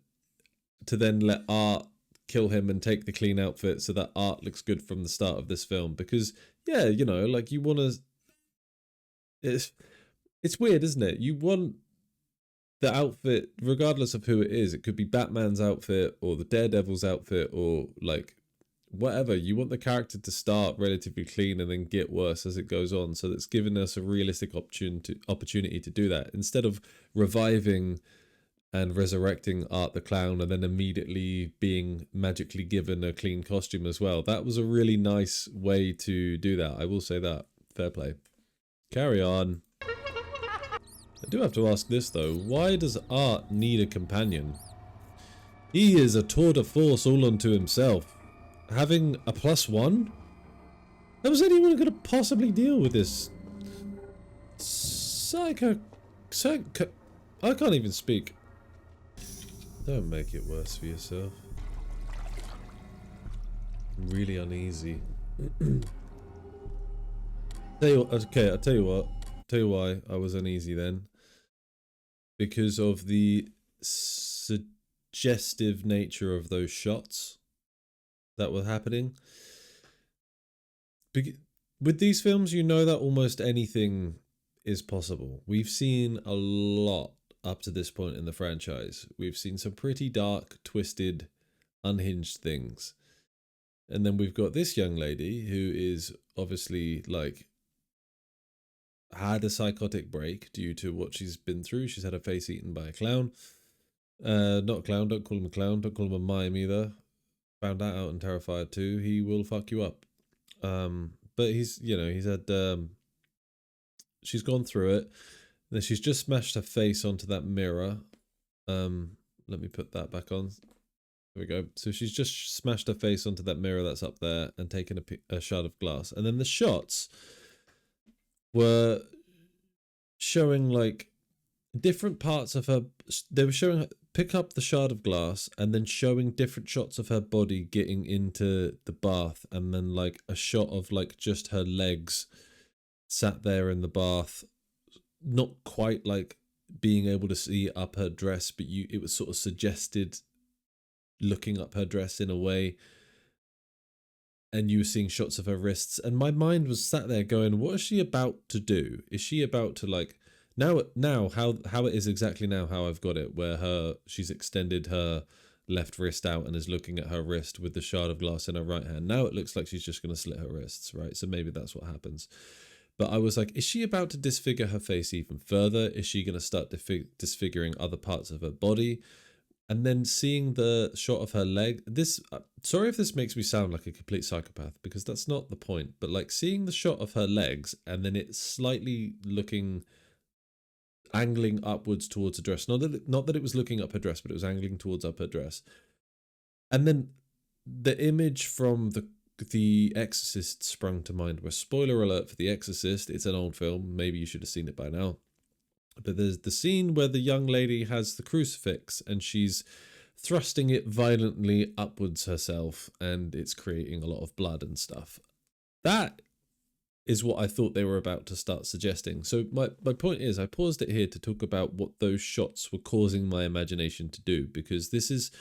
A: to then let Art kill him and take the clean outfit so that Art looks good from the start of this film. Because yeah, you know, like you want to, it's weird, isn't it? You want the outfit, regardless of who it is. It could be Batman's outfit or the Daredevil's outfit or like whatever. You want the character to start relatively clean and then get worse as it goes on. So that's given us a realistic opportunity to do that instead of reviving and resurrecting Art the Clown and then immediately being magically given a clean costume as well. That was a really nice way to do that. I will say that. Fair play. Carry on. I do have to ask this though. Why does Art need a companion? He is a tour de force all unto himself. Having a +1? How was anyone going to possibly deal with this? Psycho... I can't even speak. Don't make it worse for yourself. I'm really uneasy. Okay, I'll tell you what. Tell you why I was uneasy then. Because of the suggestive nature of those shots that were happening. With these films, you know that almost anything is possible. We've seen a lot up to this point in the franchise. We've seen some pretty dark, twisted, unhinged things. And then we've got this young lady who is obviously like had a psychotic break due to what she's been through. She's had her face eaten by a clown. Not a clown, don't call him a clown, don't call him a mime either. Found that out in Terrifier 2. He will fuck you up. But he's had she's gone through it. Then she's just smashed her face onto that mirror. Let me put that back on. There we go. So she's just smashed her face onto that mirror that's up there and taken a shard of glass. And then the shots were showing like different parts of her. They were showing her pick up the shard of glass and then showing different shots of her body getting into the bath, and then like a shot of like just her legs sat there in the bath, not quite like being able to see up her dress, but it was sort of suggested looking up her dress in a way, and you were seeing shots of her wrists, and my mind was sat there going, what is she about to do? Is she about to like now how it is exactly now how I've got it, where she's extended her left wrist out and is looking at her wrist with the shard of glass in her right hand. Now it looks like she's just going to slit her wrists, right? So maybe that's what happens. But I was like, is she about to disfigure her face even further? Is she going to start disfiguring other parts of her body? And then seeing the shot of her leg, sorry if this makes me sound like a complete psychopath, because that's not the point, but like seeing the shot of her legs and then it's slightly angling upwards towards her dress. Not that it was looking up her dress, but it was angling towards up her dress. And then the image from the Exorcist sprung to mind, where, spoiler alert for The Exorcist, it's an old film, maybe you should have seen it by now. But there's the scene where the young lady has the crucifix and she's thrusting it violently upwards herself, and it's creating a lot of blood and stuff. That is what I thought they were about to start suggesting. So my point is, I paused it here to talk about what those shots were causing my imagination to do, because this is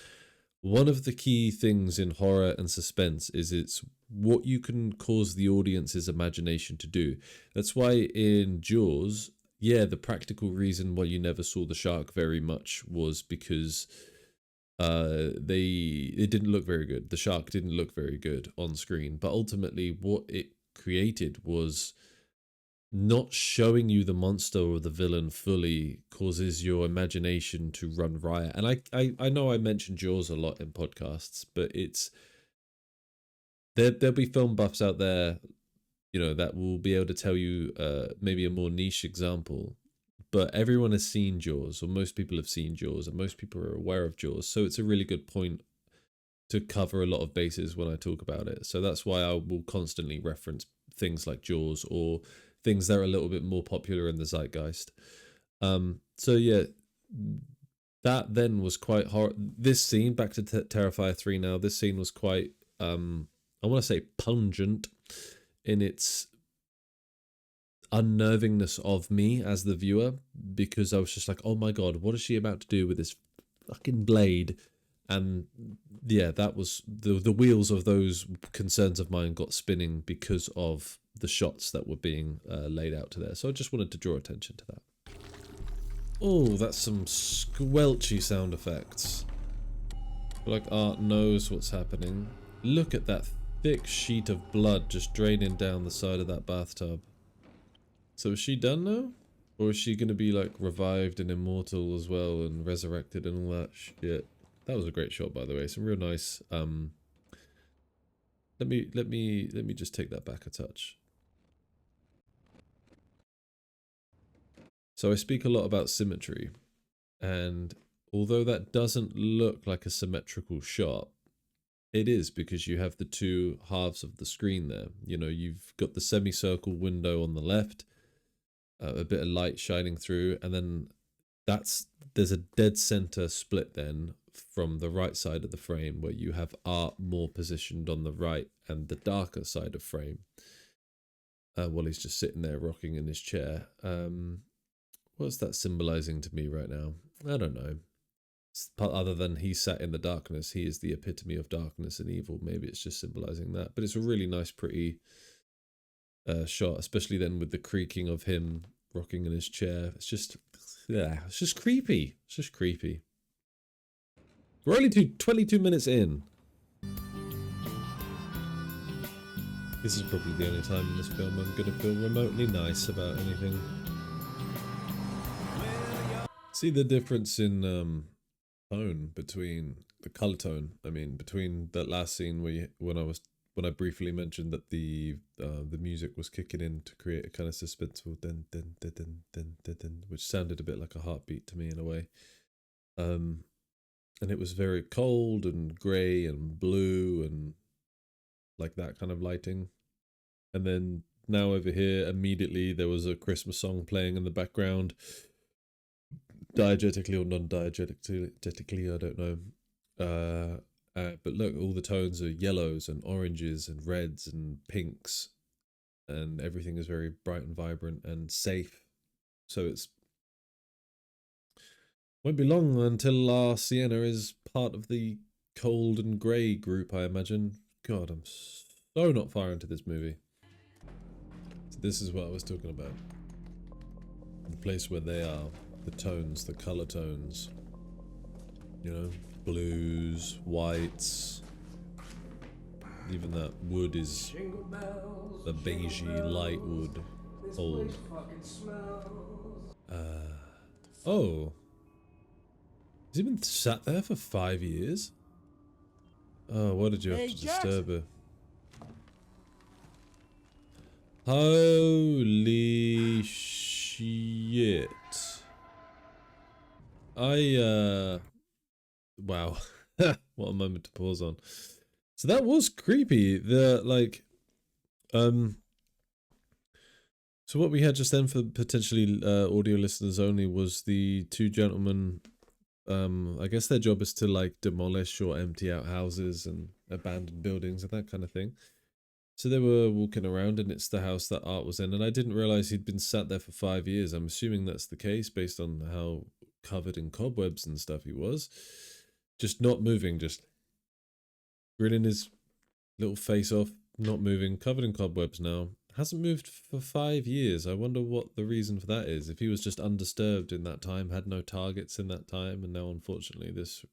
A: one of the key things in horror and suspense, is it's what you can cause the audience's imagination to do. That's why in Jaws, yeah, the practical reason why you never saw the shark very much was because it didn't look very good. The shark didn't look very good on screen, but ultimately what it created was not showing you the monster or the villain fully causes your imagination to run riot. And I know I mentioned Jaws a lot in podcasts, but it's there'll be film buffs out there, you know, that will be able to tell you maybe a more niche example. But everyone has seen Jaws, or most people have seen Jaws, and most people are aware of Jaws. So it's a really good point to cover a lot of bases when I talk about it. So that's why I will constantly reference things like Jaws or things that are a little bit more popular in the zeitgeist. So yeah, that then was quite hard. This scene, back to Terrifier 3 now, this scene was quite, I want to say pungent in its unnervingness of me as the viewer, because I was just like, oh my god, what is she about to do with this fucking blade? And yeah, that was the wheels of those concerns of mine got spinning because of the shots that were being laid out to there. So I just wanted to draw attention to that. Oh, that's some squelchy sound effects. I feel like Art knows what's happening. Look at that thick sheet of blood just draining down the side of that bathtub. So is she done now? Or is she going to be like revived and immortal as well and resurrected and all that shit? That was a great shot, by the way. Some real nice. Let me just take that back a touch. So I speak a lot about symmetry, and although that doesn't look like a symmetrical shot, it is, because you have the two halves of the screen there. You know, you've got the semicircle window on the left, a bit of light shining through, and then there's a dead center split then from the right side of the frame where you have Art more positioned on the right and the darker side of frame, while he's just sitting there rocking in his chair. What's that symbolizing to me right now? I don't know. Other than he sat in the darkness, he is the epitome of darkness and evil. Maybe it's just symbolizing that. But it's a really nice, pretty shot, especially then with the creaking of him rocking in his chair. It's just, yeah, it's just creepy. It's just creepy. We're only 22 minutes in. This is probably the only time in this film I'm going to feel remotely nice about anything. See the difference in tone between the color tone. I mean, between that last scene where when I briefly mentioned that the music was kicking in to create a kind of suspenseful dun dun dun dun dun dun dun, which sounded a bit like a heartbeat to me in a way. And it was very cold and grey and blue and like that kind of lighting. And then now over here, immediately there was a Christmas song playing in the background. Diegetically or non-diegetically, I don't know. But look, all the tones are yellows and oranges and reds and pinks, and everything is very bright and vibrant and safe. So it's won't be long until Sienna is part of the cold and grey group, I imagine. God, I'm so not far into this movie. So this is what I was talking about. The place where they are. The tones, the color tones, you know, blues, whites, even that wood is a beigey light wood, old. Oh, has he been sat there for 5 years? Oh, why did you have to disturb her? Holy shit. Wow. What a moment to pause on. So that was creepy. So what we had just then for potentially audio listeners only was the two gentlemen. I guess their job is to like demolish or empty out houses and abandoned buildings and that kind of thing. So they were walking around, and it's the house that Art was in, and I didn't realize he'd been sat there for 5 years. I'm assuming that's the case based on how covered in cobwebs and stuff he was. Just not moving, just grinning his little face off, not moving, covered in cobwebs now. Hasn't moved for 5 years. I wonder what the reason for that is. If he was just undisturbed in that time, had no targets in that time, and now unfortunately this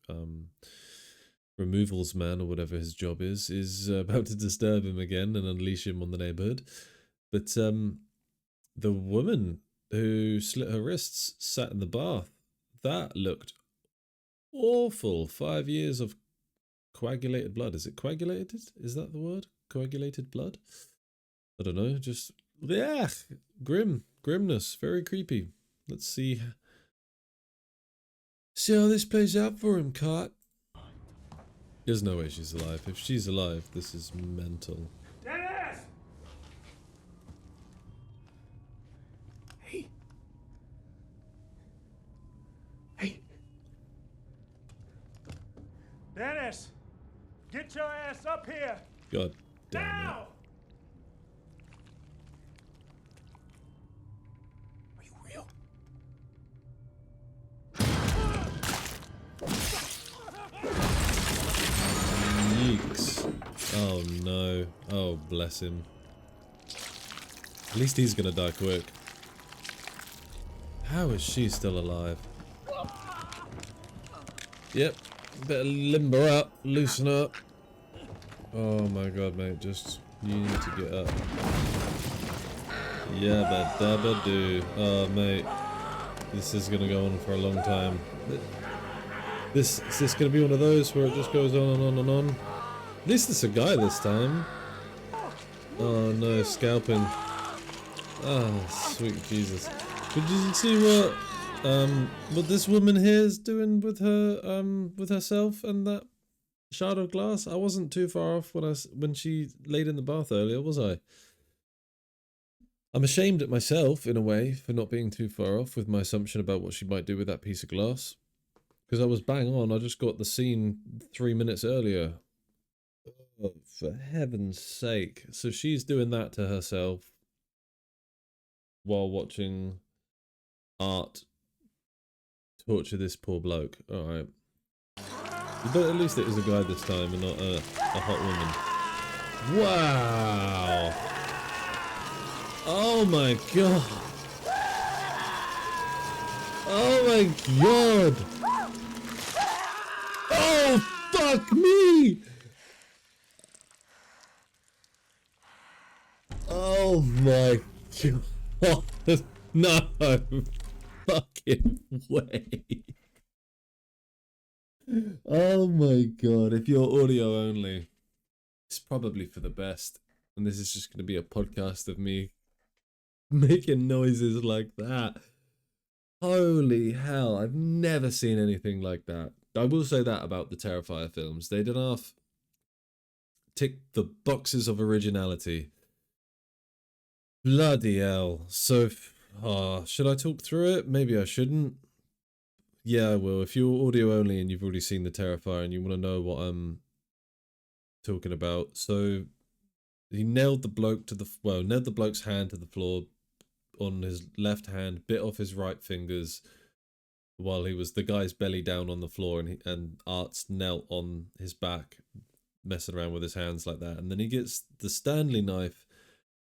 A: removals man or whatever his job is about to disturb him again and unleash him on the neighborhood. But the woman who slit her wrists sat in the bath. That looked awful. 5 years of coagulated blood. Is it coagulated? Is that the word? Coagulated blood? I don't know. Just, yeah, grimness. Very creepy. Let's see how this plays out for him, Kat. There's no way she's alive. If she's alive, this is mental.
E: Dennis! Hey. Hey. Dennis! Get your ass up here!
A: God damn
E: Now! Are you real?
A: Yeeks. Oh no. Oh, bless him. At least he's gonna die quick. How is she still alive? Yep. Better limber up. Loosen up. Oh my god, mate. Just, you need to get up. Yabba dabba do. Oh, mate. This is gonna go on for a long time. Is this gonna be one of those where it just goes on and on and on? At least it's a guy this time. Oh no, scalping. Oh, sweet Jesus. But did you see what this woman here is doing with herself and that shard of glass? I wasn't too far off when she laid in the bath earlier, was I? I'm ashamed at myself, in a way, for not being too far off with my assumption about what she might do with that piece of glass. Because I was bang on, I just got the scene 3 minutes earlier. Oh, for heaven's sake. So she's doing that to herself while watching art torture this poor bloke. Alright. But at least it was a guy this time and not a hot woman. Wow! Oh my god! Oh my god! Oh, fuck me! Oh my god. No fucking way. Oh my god. If you're audio only, it's probably for the best. And this is just going to be a podcast of me making noises like that. Holy hell. I've never seen anything like that. I will say that about the Terrifier films. They did half tick the boxes of originality. Bloody hell. So, should I talk through it? Maybe I shouldn't. Yeah, I will. If you're audio only and you've already seen the Terrifier and you want to know what I'm talking about. So, he nailed the bloke to nailed the bloke's hand to the floor on his left hand, bit off his right fingers while he was the guy's belly down on the floor, and Art's knelt on his back, messing around with his hands like that. And then he gets the Stanley knife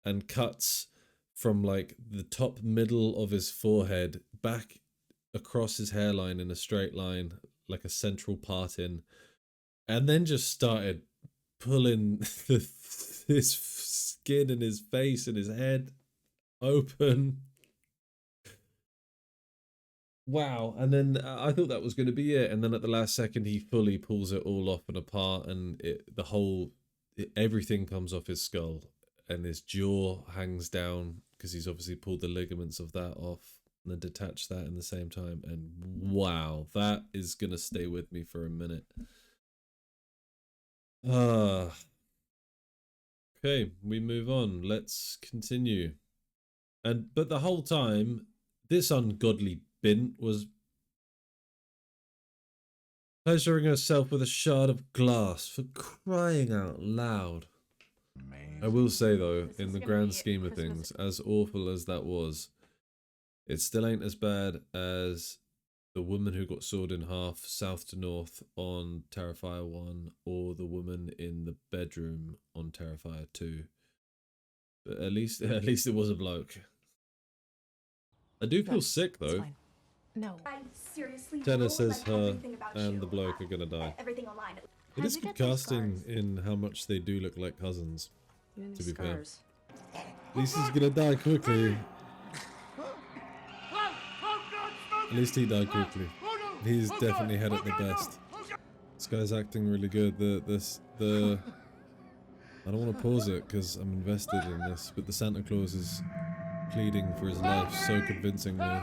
A: and cuts from like the top middle of his forehead back across his hairline in a straight line, like a central parting, and then just started pulling his skin and his face and his head open. Wow. And then I thought that was going to be it, and then at the last second he fully pulls it all off and apart, and everything comes off his skull, and his jaw hangs down because he's obviously pulled the ligaments of that off and then detached that in the same time. And wow, that is going to stay with me for a minute. Okay, we move on. Let's continue. But the whole time, this ungodly bint was pleasuring herself with a shard of glass, for crying out loud. I will say though, in the grand scheme of things, as awful as that was, it still ain't as bad as the woman who got sawed in half south to north on Terrifier 1, or the woman in the bedroom on Terrifier 2. But at least it was a bloke. I do feel sick though.
F: No.
G: I seriously
A: Jenna
G: know,
A: says
G: like,
A: her
G: everything about
A: and
G: you.
A: the bloke are gonna die.
G: Everything online.
A: It is good casting in how much they do look like cousins, to be fair. At least he's gonna die quickly. At least he died quickly. He's definitely had it the best. This guy's acting really good. I don't want to pause it because I'm invested in this, but the Santa Claus is pleading for his life so convincingly.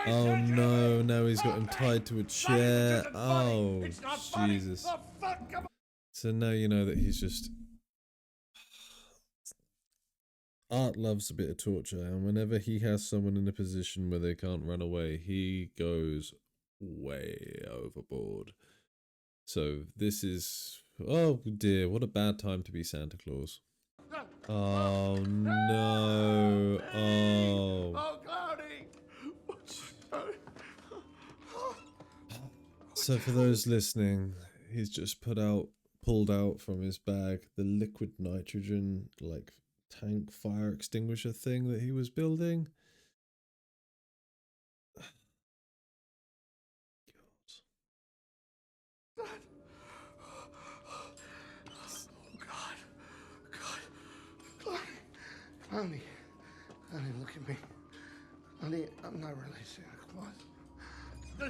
A: Oh no, now he's got him tied to a chair. Oh, Jesus. So now you know that he's just... Art loves a bit of torture, and whenever he has someone in a position where they can't run away, he goes way overboard. So this is... Oh dear, what a bad time to be Santa Claus. Oh no. Oh.
E: Oh, Cloudy!
A: So for those listening, he's just pulled out from his bag the liquid nitrogen, like, tank fire extinguisher thing that he was building.
E: God. Oh, God. Cloudy, look at me. Cloudy, I'm not really Santa Claus. No,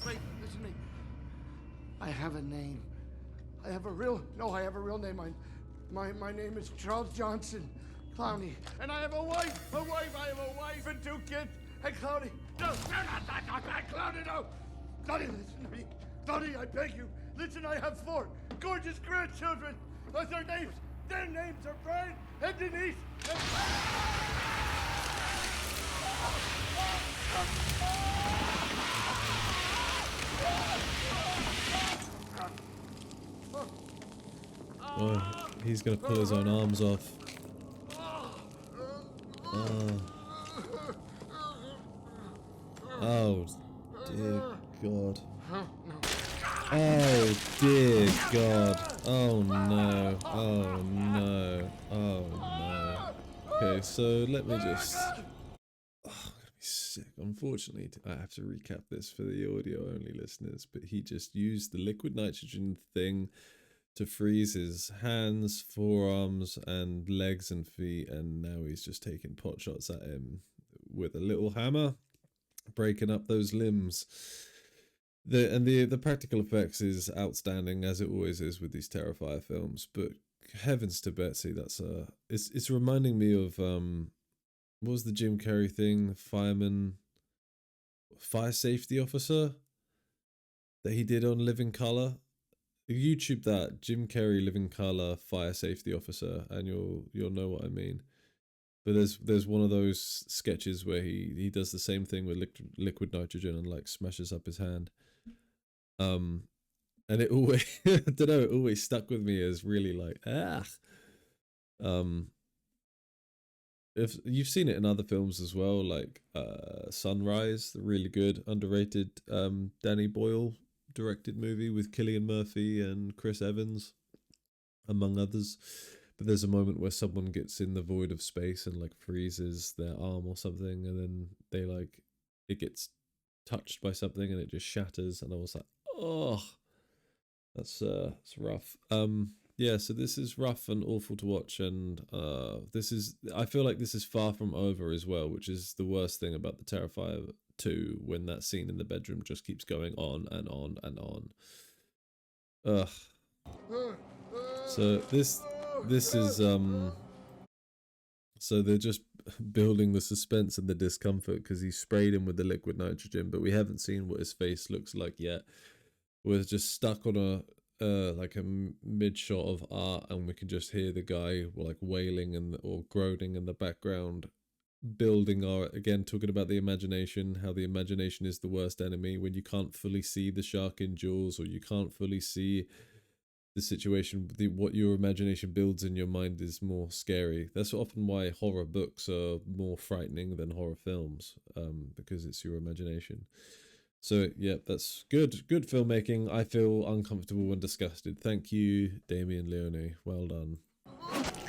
E: wait, listen to me. I have a name. I have a real name. My name is Charles Johnson, Clowney. And I have a wife. I have a wife and 2 kids. Hey, Clowney, no, not Clowney, no. Clowney, listen to me. Clowney, I beg you. Listen, I have 4 gorgeous grandchildren. What's their names? Their names are Brian and Denise.
A: Oh, he's gonna pull his own arms off. Oh dear God. Oh dear God. Oh no. Oh no. Oh no. Okay, so let me just... Oh, I'm gonna be sick. Unfortunately, I have to recap this for the audio only listeners, but he just used the liquid nitrogen thing to freeze his hands, forearms, and legs and feet, and now he's just taking pot shots at him with a little hammer, breaking up those limbs. The practical effects is outstanding, as it always is with these Terrifier films. But heavens to Betsy, that's it's reminding me of what was the Jim Carrey thing, fire safety officer that he did on Living Colour. YouTube that, Jim Carrey Living Colour fire safety officer, and you'll know what I mean. But there's one of those sketches where he does the same thing with liquid nitrogen and like smashes up his hand. And it always I don't know, it always stuck with me as really like if you've seen it in other films as well, like Sunrise, the really good underrated Danny Boyle directed movie with Cillian Murphy and Chris Evans, among others. But there's a moment where someone gets in the void of space and like freezes their arm or something, and then they like, it gets touched by something and it just shatters, and I was like, oh, that's rough. Yeah, so this is rough and awful to watch, and I feel like this is far from over as well, which is the worst thing about the Terrifier 2, when that scene in the bedroom just keeps going on and on and on. Ugh. So this is so they're just building the suspense and the discomfort because he sprayed him with the liquid nitrogen, but we haven't seen what his face looks like yet. We're just stuck on a like a mid shot of art, and we can just hear the guy like wailing or groaning in the background, building our, again, talking about the imagination, how the imagination is the worst enemy. When you can't fully see the shark in Jaws, or you can't fully see the situation, what your imagination builds in your mind is more scary. That's often why horror books are more frightening than horror films, because it's your imagination. So yeah, that's good filmmaking. I feel uncomfortable and disgusted. Thank you, Damien Leone. Well done.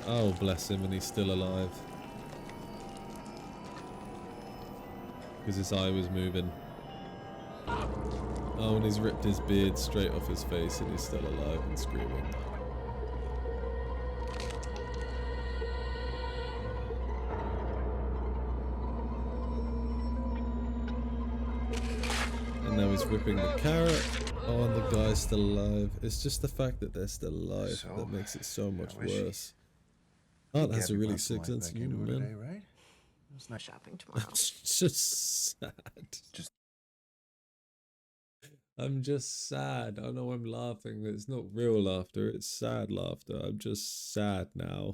A: Oh, bless him, and he's still alive. Because his eye was moving. Oh, and he's ripped his beard straight off his face, and he's still alive and screaming. was ripping the carrot. Oh, and the guy's still alive. It's just the fact that they're still alive that makes it so much worse. Art has a really sick sense of humor, man.
F: Today, right?
G: It's not shopping tomorrow.
A: It's just sad. I'm just sad. I know I'm laughing. It's not real laughter. It's sad laughter. I'm just sad now.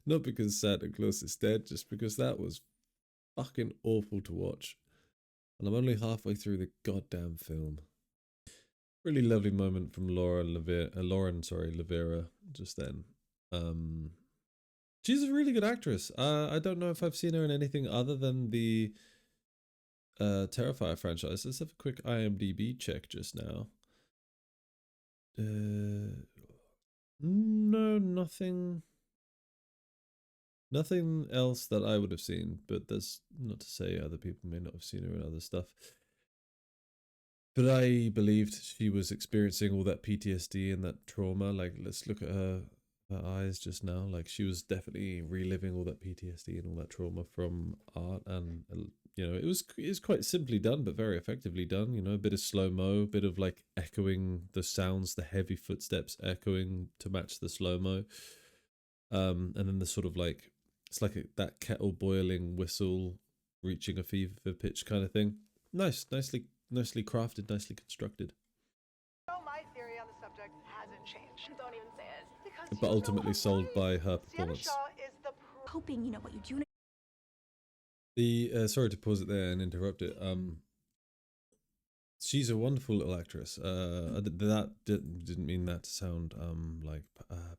A: Not because Santa Claus is dead, just because that was fucking awful to watch. And I'm only halfway through the goddamn film. Really lovely moment from Lauren LaVera just then. She's a really good actress. I don't know if I've seen her in anything other than the Terrifier franchise. Let's have a quick IMDb check just now. No, nothing else that I would have seen, but that's not to say other people may not have seen her in other stuff. But I believed she was experiencing all that PTSD and that trauma. Like, let's look at her eyes just now. Like, she was definitely reliving all that PTSD and all that trauma from art. And, you know, it was quite simply done, but very effectively done. You know, a bit of slow-mo, a bit of like echoing the sounds, the heavy footsteps echoing to match the slow-mo. And then the sort of like, it's like that kettle boiling whistle reaching a fever pitch kind of thing. Nicely crafted, nicely constructed.
H: My theory on the subject hasn't changed. Don't even say it. Because
A: But ultimately sold by her performance.
C: Hoping you know what you do.
A: The sorry to pause it there and interrupt it. She's a wonderful little actress. That didn't mean that to sound like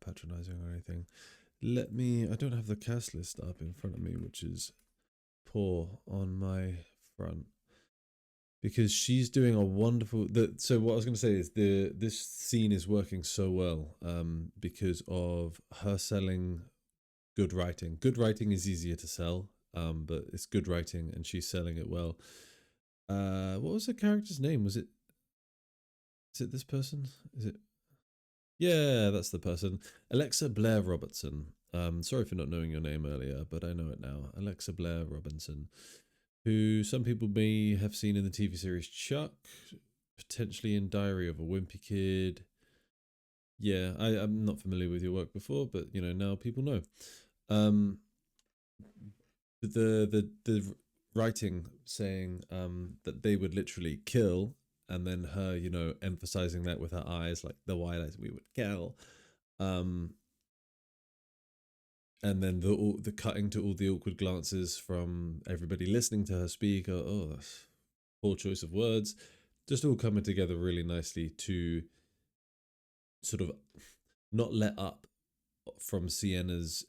A: patronizing or anything. I don't have the cast list up in front of me, which is poor on my front. Because she's doing a wonderful. So what I was going to say is this scene is working so well because of her selling good writing. Good writing is easier to sell, but it's good writing and she's selling it well. What was the character's name? Is it this person? Is it? Yeah, that's the person. Alexa Blair Robertson. Sorry for not knowing your name earlier, but I know it now. Alexa Blair Robinson, who some people may have seen in the TV series Chuck, potentially in Diary of a Wimpy Kid. Yeah, I'm not familiar with your work before, but you know, now people know. The writing saying that they would literally kill, and then her, you know, emphasizing that with her eyes, like the white eyes, we would kill. And then the cutting to all the awkward glances from everybody listening to her speak. Oh, that's poor choice of words. Just all coming together really nicely to sort of not let up from Sienna's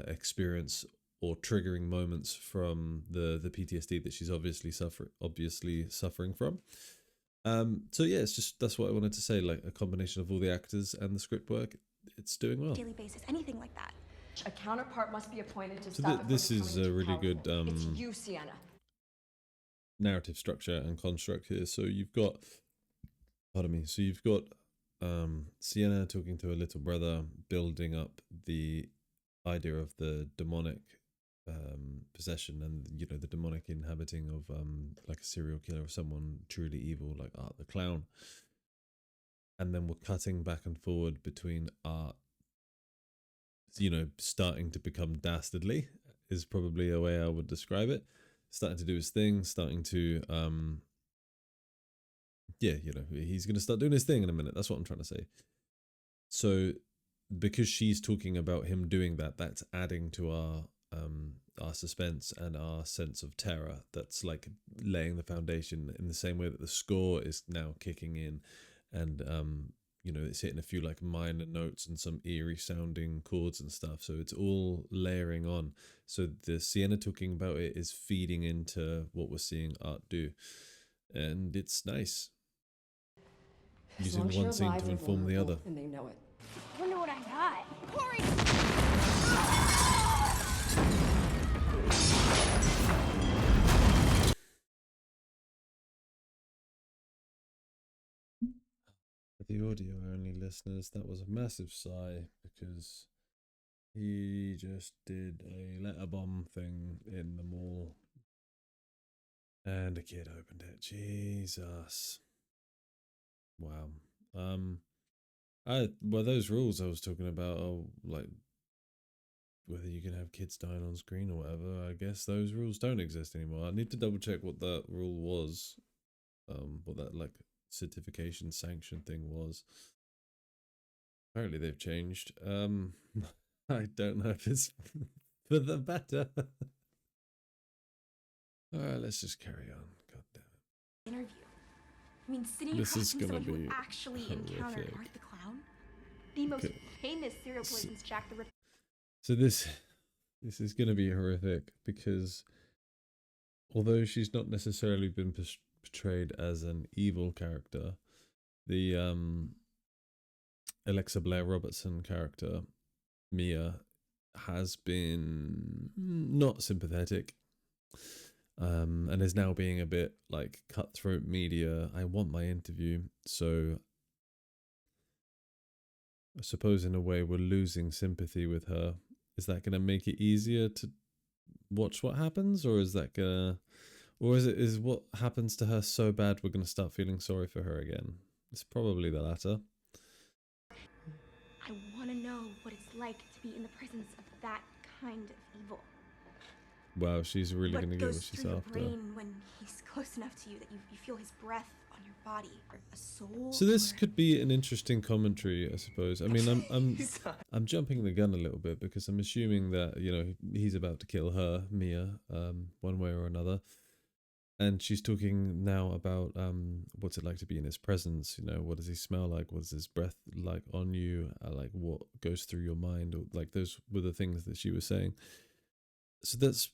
A: experience or triggering moments from the PTSD that she's obviously suffering from. So yeah, it's just, that's what I wanted to say. Like a combination of all the actors and the script work, it's doing well.
C: Daily basis, anything like that.
G: A counterpart must be appointed to
A: So
G: stop it
A: this
G: from
A: is
G: becoming
A: a
G: too
A: really good
G: powerful. It's you, Sienna.
A: narrative structure and construct here. So you've got, pardon me. So you've got Sienna talking to her little brother, building up the idea of the demonic possession and, you know, the demonic inhabiting of like a serial killer or someone truly evil like Art the Clown. And then we're cutting back and forward between Art, you know, starting to become dastardly is probably a way I would describe it. Starting to do his thing, starting to yeah, you know, he's going to start doing his thing in a minute. That's what I'm trying to say. So because she's talking about him doing that, that's adding to our suspense and our sense of terror. That's like laying the foundation in the same way that the score is now kicking in, and you know, it's hitting a few like minor notes and some eerie sounding chords and stuff. So it's all layering on. So the Sienna talking about it is feeding into what we're seeing Art do, and it's nice. Using one scene to inform the other.
G: And they know it.
C: I wonder what I got. Corey!
A: For the audio only listeners, that was a massive sigh because he just did a letter bomb thing in the mall and a kid opened it. Jesus. Wow. Well, those rules I was talking about are like whether you can have kids dying on screen or whatever. I guess those rules don't exist anymore. I need to double check what that rule was. What that like certification sanction thing was. Apparently they've changed. I don't know if it's for the better. Alright, let's just carry on. God damn it.
C: Interview. I mean, sitting
A: This
C: across
A: is
C: from
A: gonna
C: someone who
A: be
C: actually encountered
A: horrific.
C: Art the Clown, the most
A: Okay.
C: famous serial killer since Jack the Ripper.
A: So this is going to be horrific because although she's not necessarily been portrayed as an evil character, the Alexa Blair Robertson character Mia has been not sympathetic, and is now being a bit like cutthroat media. I want my interview, so I suppose in a way we're losing sympathy with her. Is that going to make it easier to watch what happens, or is that gonna, or is what happens to her so bad we're gonna start feeling sorry for her again? It's probably the latter.
C: I want to know what it's like to be in the presence of that kind of evil.
A: Wow, she's really
C: What
A: gonna get what
C: goes
A: she's
C: through your
A: after.
C: brain when he's close enough to you that you feel his breath on your body, or a soul.
A: So this
C: or-
A: could be an interesting commentary, I suppose. I mean, I'm jumping the gun a little bit because I'm assuming that, you know, he's about to kill her, Mia, one way or another. And she's talking now about what's it like to be in his presence. You know, what does he smell like? What is his breath like on you? Like what goes through your mind? Or like those were the things that she was saying. So that's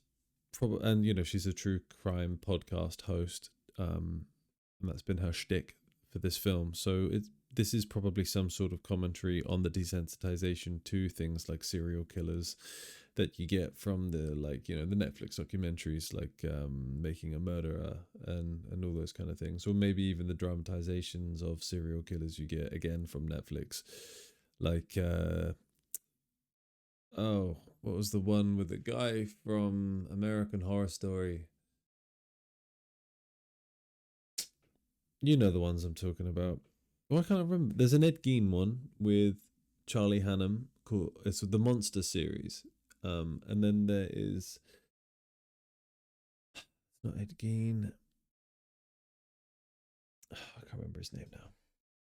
A: probably, and you know, she's a true crime podcast host, and that's been her shtick for this film. So this is probably some sort of commentary on the desensitization to things like serial killers that you get from the, like, you know, the Netflix documentaries like Making a Murderer and all those kind of things, or maybe even the dramatizations of serial killers you get again from Netflix, like oh, what was the one with the guy from American Horror Story? You know the ones I'm talking about. Oh, I can't remember. There's an Ed Gein one with Charlie Hunnam called, it's the Monster series. And then there is, it's not Ed Gein. I can't remember his name now.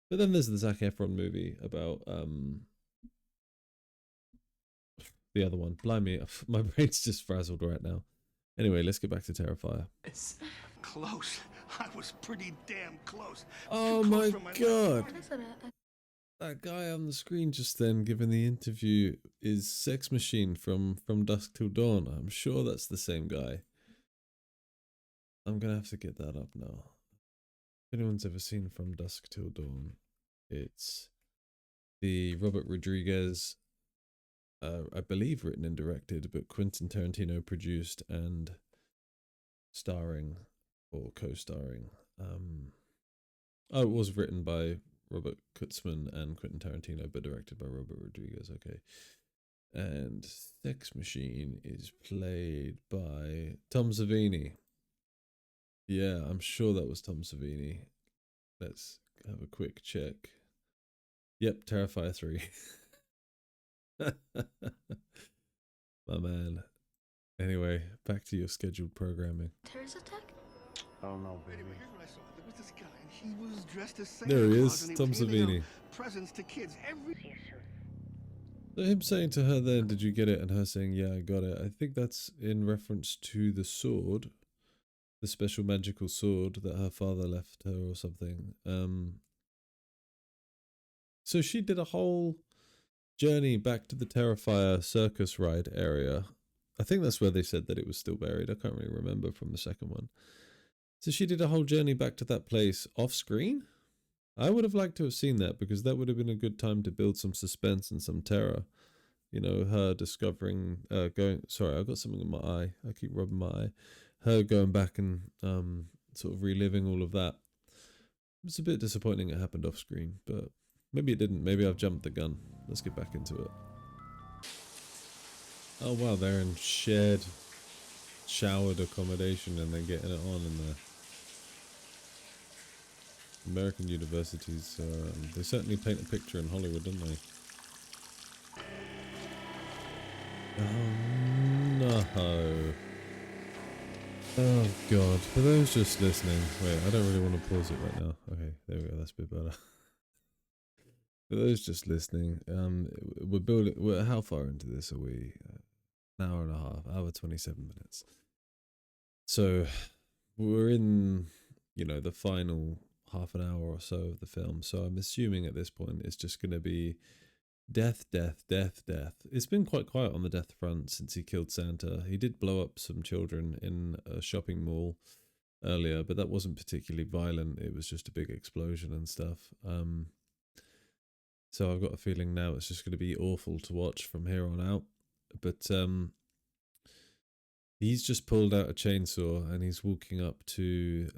A: But then there's the Zac Efron movie about the other one. Blimey, my brain's just frazzled right now. Anyway, let's get back to Terrifier.
E: It's close. I was pretty damn close.
A: Oh
E: Too close
A: my
E: for
A: god! That guy on the screen just then giving the interview is Sex Machine from Dusk Till Dawn. I'm sure that's the same guy. I'm gonna have to get that up now. If anyone's ever seen From Dusk Till Dawn, it's the Robert Rodriguez, I believe written and directed, but Quentin Tarantino produced and starring or co-starring. Oh, it was written by Robert Kurtzman and Quentin Tarantino, but directed by Robert Rodriguez. Okay. And Sex Machine is played by Tom Savini. Yeah, I'm sure that was Tom Savini. Let's have a quick check. Yep, Terrifier 3. My man. Anyway, back to your scheduled programming.
C: Terrorist attack?
D: Oh no,
E: Wait a
D: baby.
E: minute, here's what I saw. There was this guy, and he was dressed as Santa
A: There he
E: Claus,
A: is,
E: and
A: Tom
E: was handing
A: Savini.
E: out presents to kids every.
A: So him saying to her then, did you get it? And her saying, yeah, I got it. I think that's in reference to the sword, the special magical sword that her father left her or something. So she did a whole journey back to the Terrifier circus ride area. I think that's where they said that it was still buried. I can't really remember from the second one. So she did a whole journey back to that place off screen. I would have liked to have seen that because that would have been a good time to build some suspense and some terror. You know, her discovering, sorry, I got something in my eye. I keep rubbing my eye. Her going back and sort of reliving all of that. It's a bit disappointing it happened off screen, but maybe it didn't. Maybe I've jumped the gun. Let's get back into it. Oh wow, they're in shared, showered accommodation and they're getting it on in there. American universities, they certainly paint a picture in Hollywood, don't they? Oh no. Oh god. For those just listening, wait, I don't really want to pause it right now. Okay, there we go, that's a bit better. For those just listening, we're how far into this are we? An hour and a half, hour 27 minutes. So we're in, the final half an hour or so of the film. So I'm assuming at this point it's just going to be death, death, death, death. It's been quite quiet on the death front since he killed Santa. He did blow up some children in a shopping mall earlier, but that wasn't particularly violent. It was just a big explosion and stuff. So I've got a feeling now it's just going to be awful to watch from here on out. But he's just pulled out a chainsaw and he's walking up to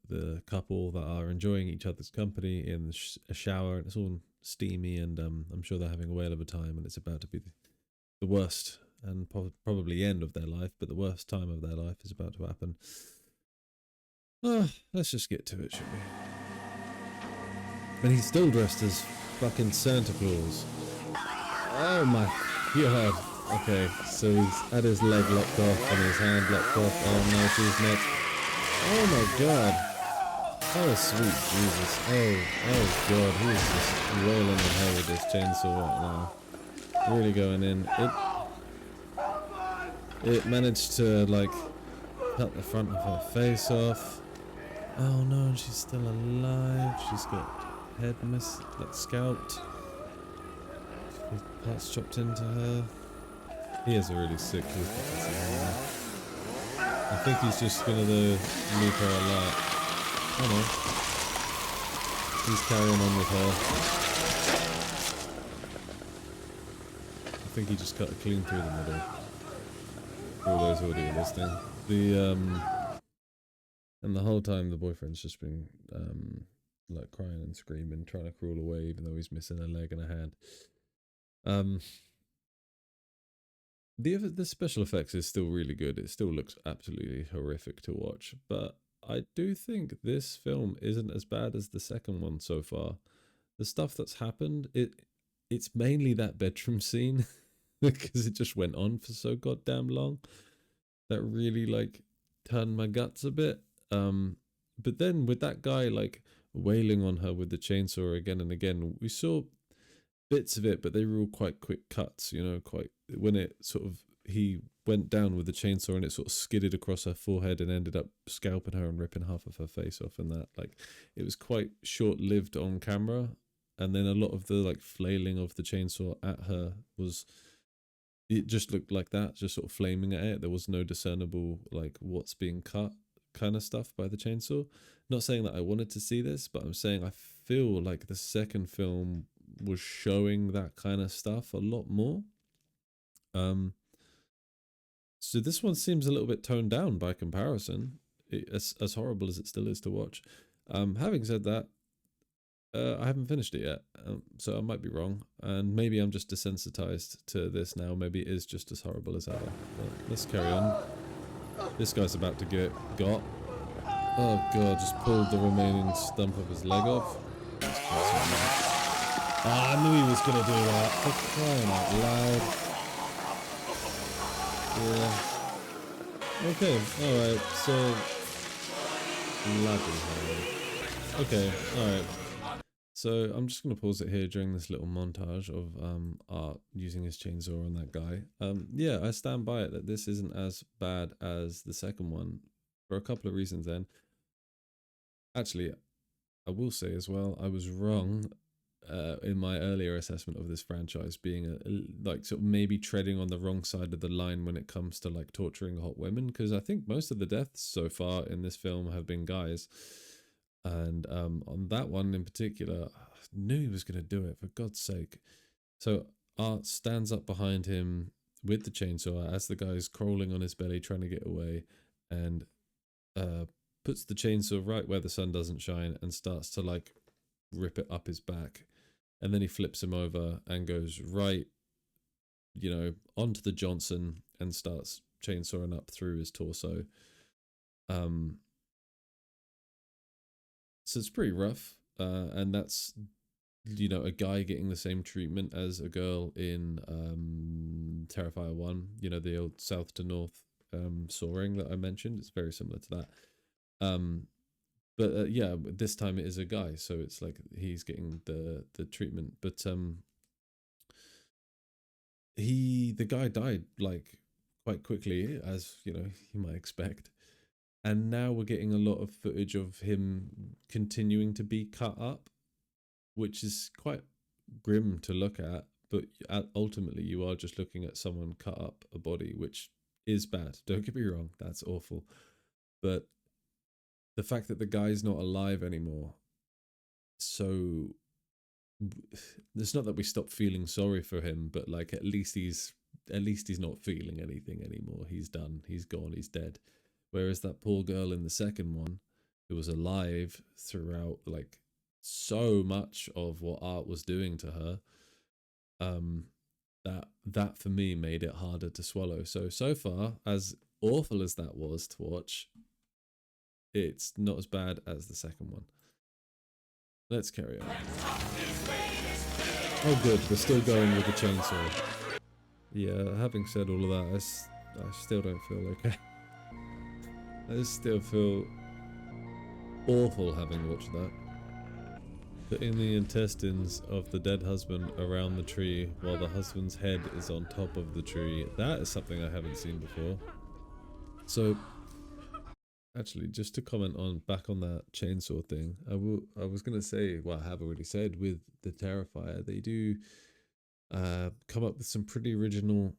A: the couple that are enjoying each other's company in a shower, and it's all steamy, and I'm sure they're having a whale of a time, and it's about to be the worst and probably end of their life, but the worst time of their life is about to happen. Let's just get to it, shall we? And he's still dressed as fucking Santa Claus. Oh my god. Okay, so he's had his leg locked off and his hand locked off. Oh no, she's not. Oh my god. Oh sweet Jesus. Oh god, he's just wailing on her with this chainsaw right now. Really going in. It managed to like cut the front of her face off. Oh no, and she's still alive. She's got head scalped. Parts chopped into her. He has a really sick look. I think he's just gonna leave her alive. Oh no. He's carrying on with her. I think he just cut it clean through the middle. For all those audio listening. And the whole time the boyfriend's just been like crying and screaming, trying to crawl away even though he's missing a leg and a hand. The special effects is still really good. It still looks absolutely horrific to watch, but I do think this film isn't as bad as the second one so far. The stuff that's happened, it's mainly that bedroom scene because it just went on for so goddamn long. That really like turned my guts a bit. But then with that guy like wailing on her with the chainsaw again and again, we saw bits of it, but they were all quite quick cuts, quite when it sort of he went down with the chainsaw and it sort of skidded across her forehead and ended up scalping her and ripping half of her face off, and that like it was quite short-lived on camera. And then a lot of the like flailing of the chainsaw at her it just looked like that, just sort of flaming at it. There was no discernible like what's being cut kind of stuff by the chainsaw. Not saying that I wanted to see this, but I'm saying I feel like the second film was showing that kind of stuff a lot more. So this one seems a little bit toned down by comparison, as horrible as it still is to watch. Having said that, I haven't finished it yet, so I might be wrong, and maybe I'm just desensitized to this now. Maybe it is just as horrible as ever. But let's carry on. This guy's about to get got. Oh god, just pulled the remaining stump of his leg off. I knew he was gonna do that. For crying out loud. Yeah. Okay, alright, so bloody hell. Okay, alright. So I'm just gonna pause it here during this little montage of Art using his chainsaw on that guy. Yeah, I stand by it that this isn't as bad as the second one for a couple of reasons then. Actually, I will say as well, I was wrong in my earlier assessment of this franchise being like sort of maybe treading on the wrong side of the line when it comes to like torturing hot women, because I think most of the deaths so far in this film have been guys, and on that one in particular I knew he was going to do it, for God's sake. So Art stands up behind him with the chainsaw as the guy's crawling on his belly trying to get away, and puts the chainsaw right where the sun doesn't shine and starts to like rip it up his back. And then he flips him over and goes right, onto the Johnson and starts chainsawing up through his torso. So it's pretty rough, and that's, you know, a guy getting the same treatment as a girl in Terrifier 1, you know, the old south to north soaring that I mentioned. It's very similar to that. But yeah, this time it is a guy, so it's like he's getting the treatment. But the guy died like quite quickly, as you know you might expect. And now we're getting a lot of footage of him continuing to be cut up, which is quite grim to look at. But ultimately, you are just looking at someone cut up a body, which is bad. Don't get me wrong, that's awful. But the fact that the guy's not alive anymore, so it's not that we stop feeling sorry for him, but like at least he's not feeling anything anymore. He's done. He's gone. He's dead. Whereas that poor girl in the second one, who was alive throughout, like so much of what art was doing to her, that for me made it harder to swallow. So far, as awful as that was to watch, it's not as bad as the second one. Let's carry on. Oh good, we're still going with the chainsaw. Yeah, having said all of that, I still don't feel okay. I still feel awful having watched that. Putting the intestines of the dead husband around the tree while the husband's head is on top of the tree. That is something I haven't seen before. So, actually, just to comment back on that chainsaw thing, I was going to say, well, I have already said, with the Terrifier, they do come up with some pretty original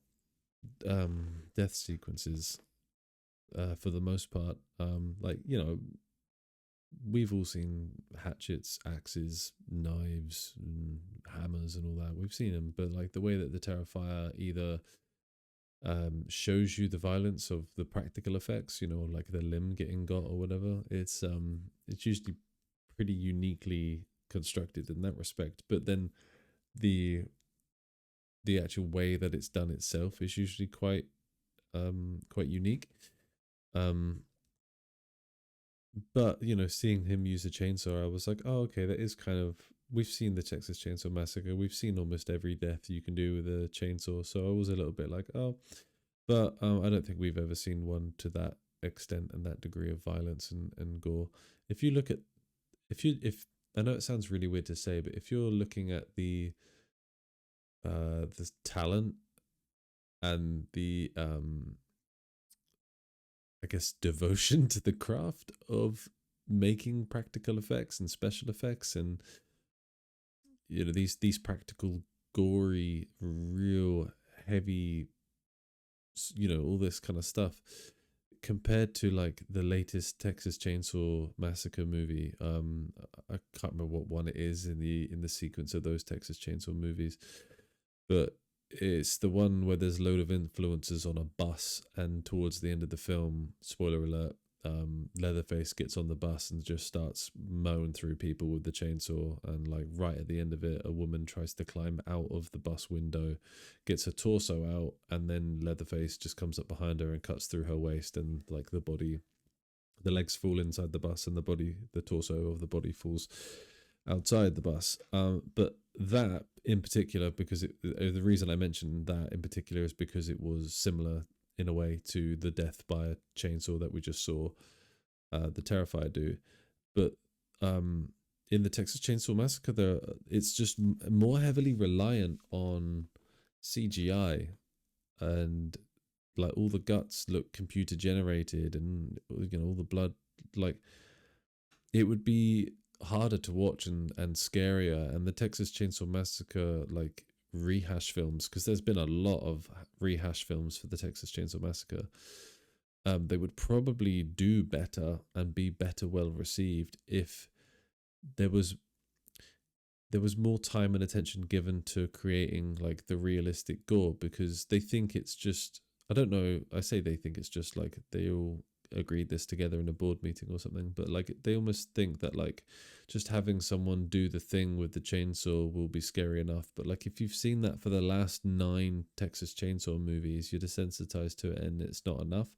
A: death sequences. For the most part, like, you know, we've all seen hatchets, axes, knives, and hammers and all that. We've seen them, but like the way that the Terrifier either shows you the violence of the practical effects, you know, like the limb getting got or whatever, it's usually pretty uniquely constructed in that respect. But then the actual way that it's done itself is usually quite unique. But you know, seeing him use a chainsaw, I was like, oh, okay, that is kind of, we've seen the Texas Chainsaw Massacre, we've seen almost every death you can do with a chainsaw, so I was a little bit like, oh, but I don't think we've ever seen one to that extent and that degree of violence and gore. If you look at, if I know it sounds really weird to say, but if you're looking at the talent and the I guess devotion to the craft of making practical effects and special effects, and you know, these practical, gory, real heavy, you know, all this kind of stuff, compared to like the latest Texas Chainsaw Massacre movie. I can't remember what one it is in the sequence of those Texas Chainsaw movies, but it's the one where there's a load of influencers on a bus, and towards the end of the film, spoiler alert, Leatherface gets on the bus and just starts mowing through people with the chainsaw, and like right at the end of it, a woman tries to climb out of the bus window, gets her torso out, and then Leatherface just comes up behind her and cuts through her waist, and like the legs fall inside the bus, and the torso of the body falls outside the bus. But that in particular, because the reason I mentioned that in particular is because it was similar in a way to the death by a chainsaw that we just saw the Terrifier do. But in the Texas Chainsaw Massacre, it's just more heavily reliant on CGI, and like all the guts look computer generated, and you know, all the blood, like it would be harder to watch and scarier. And the Texas Chainsaw Massacre like rehash films, because there's been a lot of rehash films for the Texas Chainsaw Massacre, they would probably do better and be better well received if there was more time and attention given to creating like the realistic gore, because they think it's just, I don't know, I say they think it's just like they all agreed this together in a board meeting or something, but like they almost think that like just having someone do the thing with the chainsaw will be scary enough. But like if you've seen that for the last 9 Texas Chainsaw movies, you're desensitized to it and it's not enough.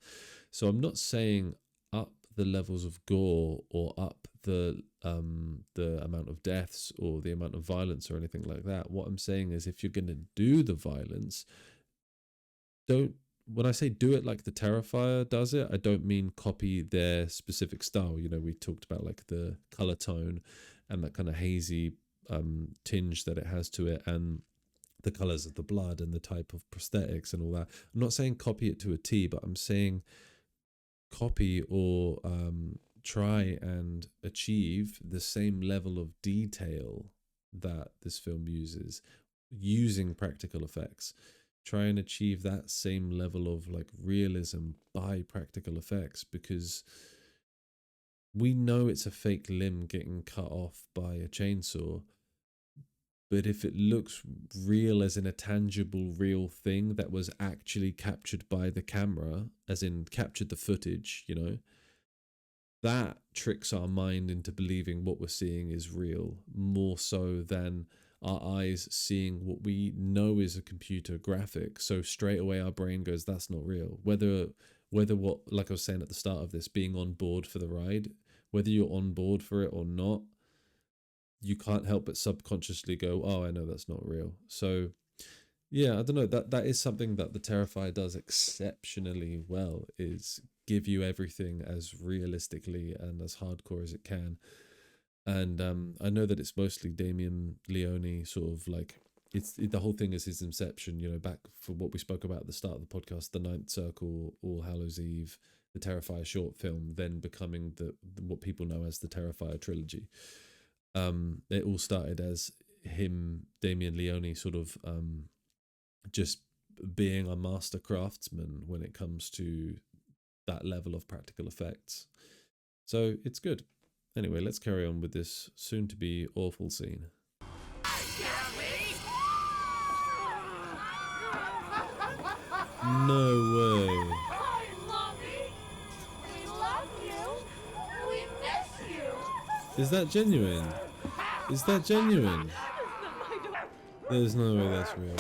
A: So I'm not saying up the levels of gore or up the amount of deaths or the amount of violence or anything like that. What I'm saying is, if you're going to do the violence, when I say do it like the Terrifier does it, I don't mean copy their specific style. You know, we talked about like the color tone and that kind of hazy tinge that it has to it, and the colors of the blood and the type of prosthetics and all that. I'm not saying copy it to a T, but I'm saying copy or try and achieve the same level of detail that this film uses using practical effects. Try and achieve that same level of like realism by practical effects, because we know it's a fake limb getting cut off by a chainsaw, but if it looks real, as in a tangible real thing that was actually captured by the camera, as in captured the footage, you know, that tricks our mind into believing what we're seeing is real, more so than our eyes seeing what we know is a computer graphic. So straight away our brain goes, that's not real. Whether what, like I was saying at the start of this, being on board for the ride, whether you're on board for it or not, you can't help but subconsciously go, oh, I know that's not real. So yeah, I don't know, that is something that the Terrifier does exceptionally well, is give you everything as realistically and as hardcore as it can. And I know that it's mostly Damien Leone, sort of like, the whole thing is his inception, you know, back for what we spoke about at the start of the podcast, the Ninth Circle, All Hallows Eve, the Terrifier short film, then becoming what people know as the Terrifier trilogy. It all started as him, Damien Leone, sort of just being a master craftsman when it comes to that level of practical effects. So it's good. Anyway, let's carry on with this soon-to-be awful scene. No way.
H: Hi, Mommy! We love you! We miss you!
A: Is that genuine? Is that genuine? There's no way that's real.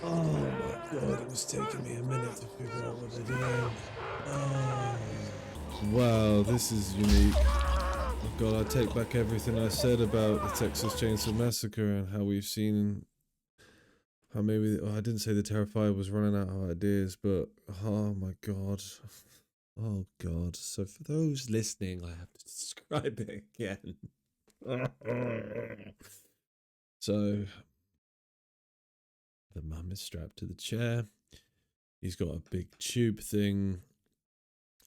A: Oh my god, it was taking me a minute to figure out what they're doing. Oh. Wow, this is unique. Oh god, I take back everything I said about the Texas Chainsaw Massacre and how we've seen how maybe, I didn't say the Terrifier was running out of ideas, but oh my god. Oh god. So for those listening, I have to describe it again. So the mum is strapped to the chair. He's got a big tube thing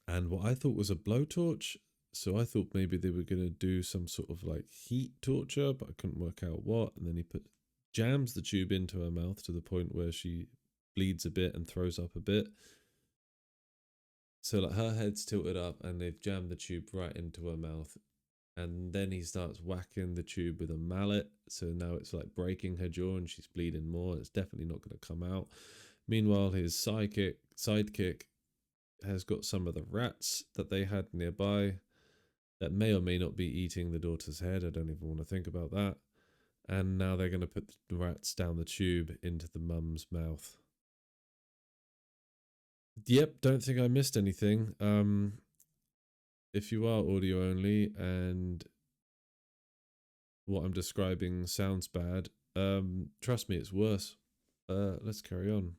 A: and what I thought was a blowtorch. So I thought maybe they were going to do some sort of like heat torture, but I couldn't work out what. And then he jams the tube into her mouth to the point where she bleeds a bit and throws up a bit. So like her head's tilted up and they've jammed the tube right into her mouth. And then he starts whacking the tube with a mallet. So now it's like breaking her jaw and she's bleeding more. It's definitely not going to come out. Meanwhile, his sidekick has got some of the rats that they had nearby that may or may not be eating the daughter's head. I don't even want to think about that. And now they're going to put the rats down the tube into the mum's mouth. Yep, don't think I missed anything. If you are audio only and what I'm describing sounds bad, trust me, it's worse. Let's carry on.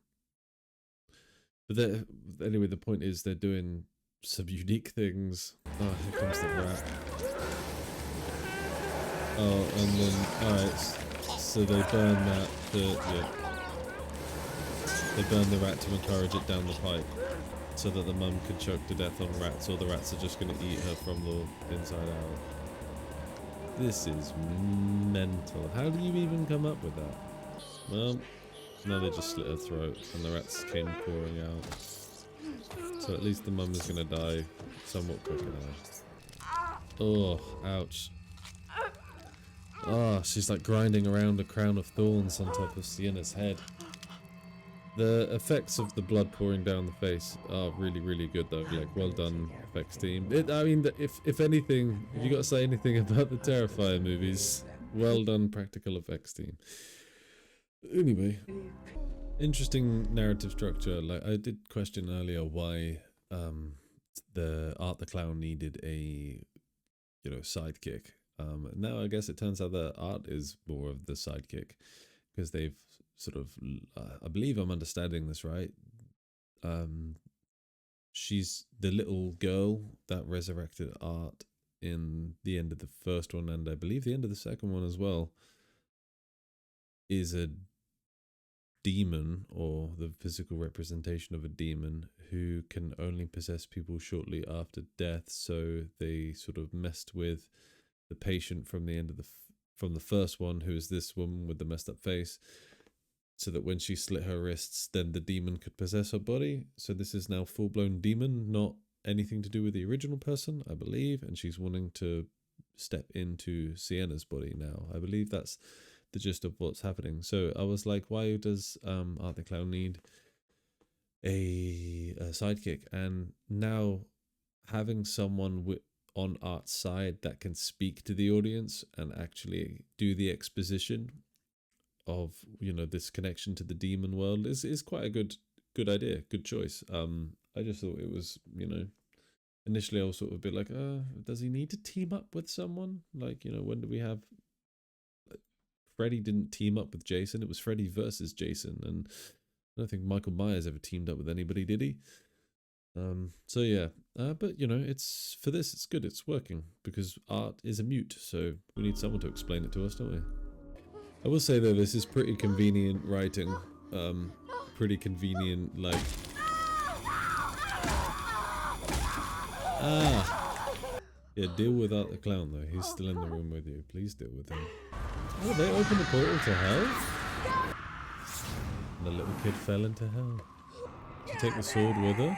A: But anyway, the point is they're doing some unique things. Oh, here comes the rat. Oh, and then, alright, so they burn that, they burn the rat to encourage it down the pipe so that the mum could choke to death on rats, or the rats are just going to eat her from the inside out. This is mental. How do you even come up with that? Well, no, they just slit her throat and the rats came pouring out. So at least the mum is going to die somewhat quicker now. Oh, ouch. Oh, she's like grinding around a crown of thorns on top of Sienna's head. The effects of the blood pouring down the face are really, really good though. Like, well done, effects team. I mean, if anything, if you got to say anything about the Terrifier movies, well done, practical effects team. Anyway, interesting narrative structure. Like I did question earlier why the Art the Clown needed a sidekick. Now I guess it turns out that Art is more of the sidekick because they've sort of, I believe I'm understanding this right. She's the little girl that resurrected Art in the end of the first one, and I believe the end of the second one as well, is a demon, or the physical representation of a demon, who can only possess people shortly after death. So they sort of messed with the patient from the end of from the first one, who is this woman with the messed up face, so that when she slit her wrists, then the demon could possess her body. So this is now full-blown demon, not anything to do with the original person, I believe, and she's wanting to step into Sienna's body now. I believe that's the gist of what's happening. So I was like, why does Art the Clown need a sidekick? And now having someone on Art's side that can speak to the audience and actually do the exposition of this connection to the demon world is quite a good idea, good choice. I just thought it was, initially I was sort of a bit like, does he need to team up with someone? Like, when do we have... Freddy didn't team up with Jason. It was Freddy versus Jason, and I don't think Michael Myers ever teamed up with anybody, did he? So yeah, but it's for this, it's good, it's working, because Art is a mute, so we need someone to explain it to us, don't we? I will say though, this is pretty convenient writing, pretty convenient, like... Yeah, deal with Art the Clown though, he's still in the room with you, please deal with him. Oh, they opened a portal to hell? And the little kid fell into hell. Did she take the sword with her?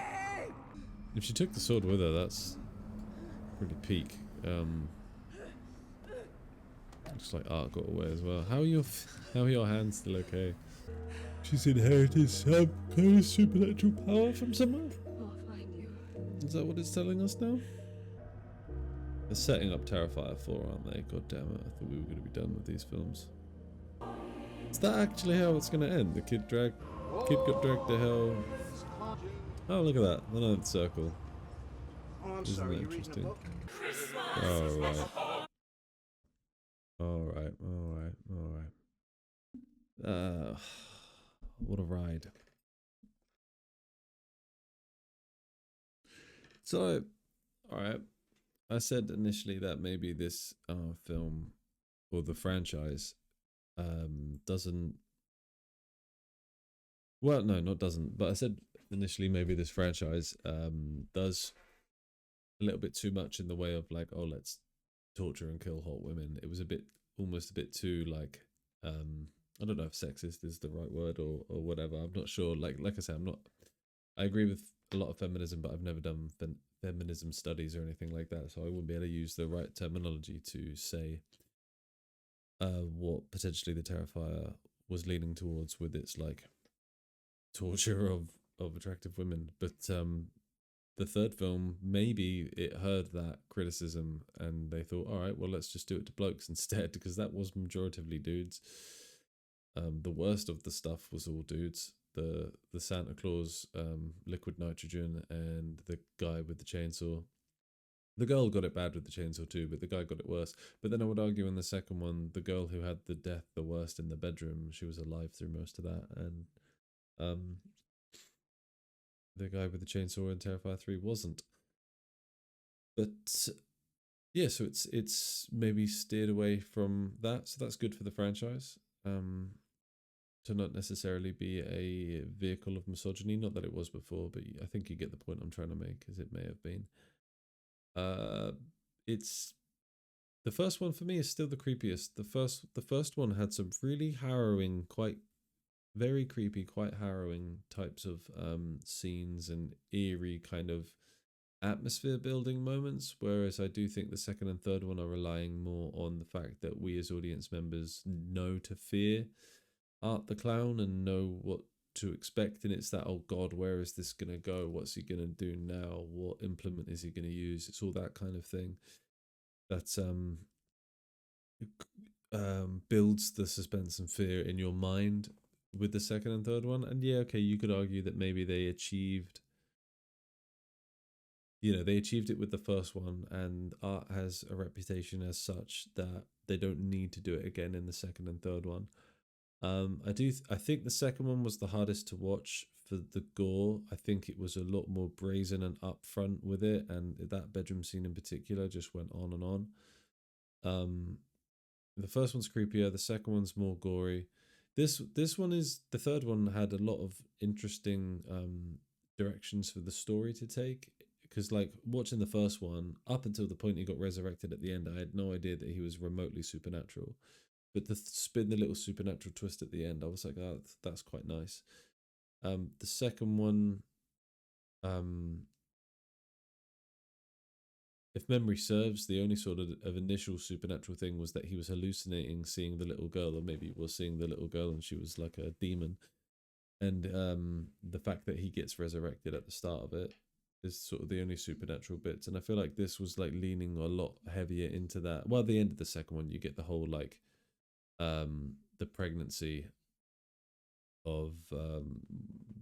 A: If she took the sword with her, that's pretty peak. Looks like Art got away as well. How are your hands still okay? She's inherited some kind of supernatural power from somewhere?
G: I'll find you.
A: Is that what it's telling us now? They're setting up Terrifier 4, aren't they? God damn it, I thought we were going to be done with these films. Is that actually how it's going to end? The kid got dragged to hell. Oh, look at that. The ninth circle. Isn't that interesting? Alright. What a ride. So, alright. I said initially that maybe this film, or the franchise, doesn't... Well, no, not doesn't, but I said initially maybe this franchise does a little bit too much in the way of like, oh, let's torture and kill hot women. It was almost a bit too like, I don't know if sexist is the right word or whatever. I'm not sure. Like I said, I agree with a lot of feminism, but I've never done feminism studies or anything like that, so I wouldn't be able to use the right terminology to say what potentially the Terrifier was leaning towards with its like torture of attractive women. But the third film, maybe it heard that criticism and they thought, all right, well, let's just do it to blokes instead, because that was majoritively dudes. The worst of the stuff was all dudes. The Santa Claus, liquid nitrogen, and the guy with the chainsaw. The girl got it bad with the chainsaw too, but the guy got it worse. But then I would argue in the second one, the girl who had the death the worst in the bedroom, she was alive through most of that, and the guy with the chainsaw in Terrifier 3 wasn't. But yeah, so it's maybe steered away from that, so that's good for the franchise. To not necessarily be a vehicle of misogyny, not that it was before, but I think you get the point I'm trying to make, as it may have been. It's the first one for me is still the creepiest. The first one had some really harrowing, very creepy, quite harrowing types of scenes and eerie kind of atmosphere building moments, whereas I do think the second and third one are relying more on the fact that we as audience members know to fear Art the Clown and know what to expect, and it's that, oh god, where is this gonna go, what's he gonna do now, what implement is he gonna use, it's all that kind of thing that builds the suspense and fear in your mind with the second and third one. And yeah, okay, you could argue that maybe they achieved you know, they achieved it with the first one, and art has a reputation as such that they don't need to do it again in the second and third one. I think the second one was the hardest to watch for the gore. I think it was a lot more brazen and upfront with it, and that bedroom scene in particular just went on and on. The first one's creepier, the second one's more gory. This one is, the third one had a lot of interesting directions for the story to take, because like watching the first one up until the point he got resurrected at the end, I had no idea that he was remotely supernatural. But the little supernatural twist at the end, I was like, oh, that's quite nice. The second one, if memory serves, the only sort of initial supernatural thing was that he was hallucinating, seeing the little girl, or maybe he was seeing the little girl and she was like a demon. And the fact that he gets resurrected at the start of it is sort of the only supernatural bits. And I feel like this was like leaning a lot heavier into that. Well, at the end of the second one, you get the whole like the pregnancy of the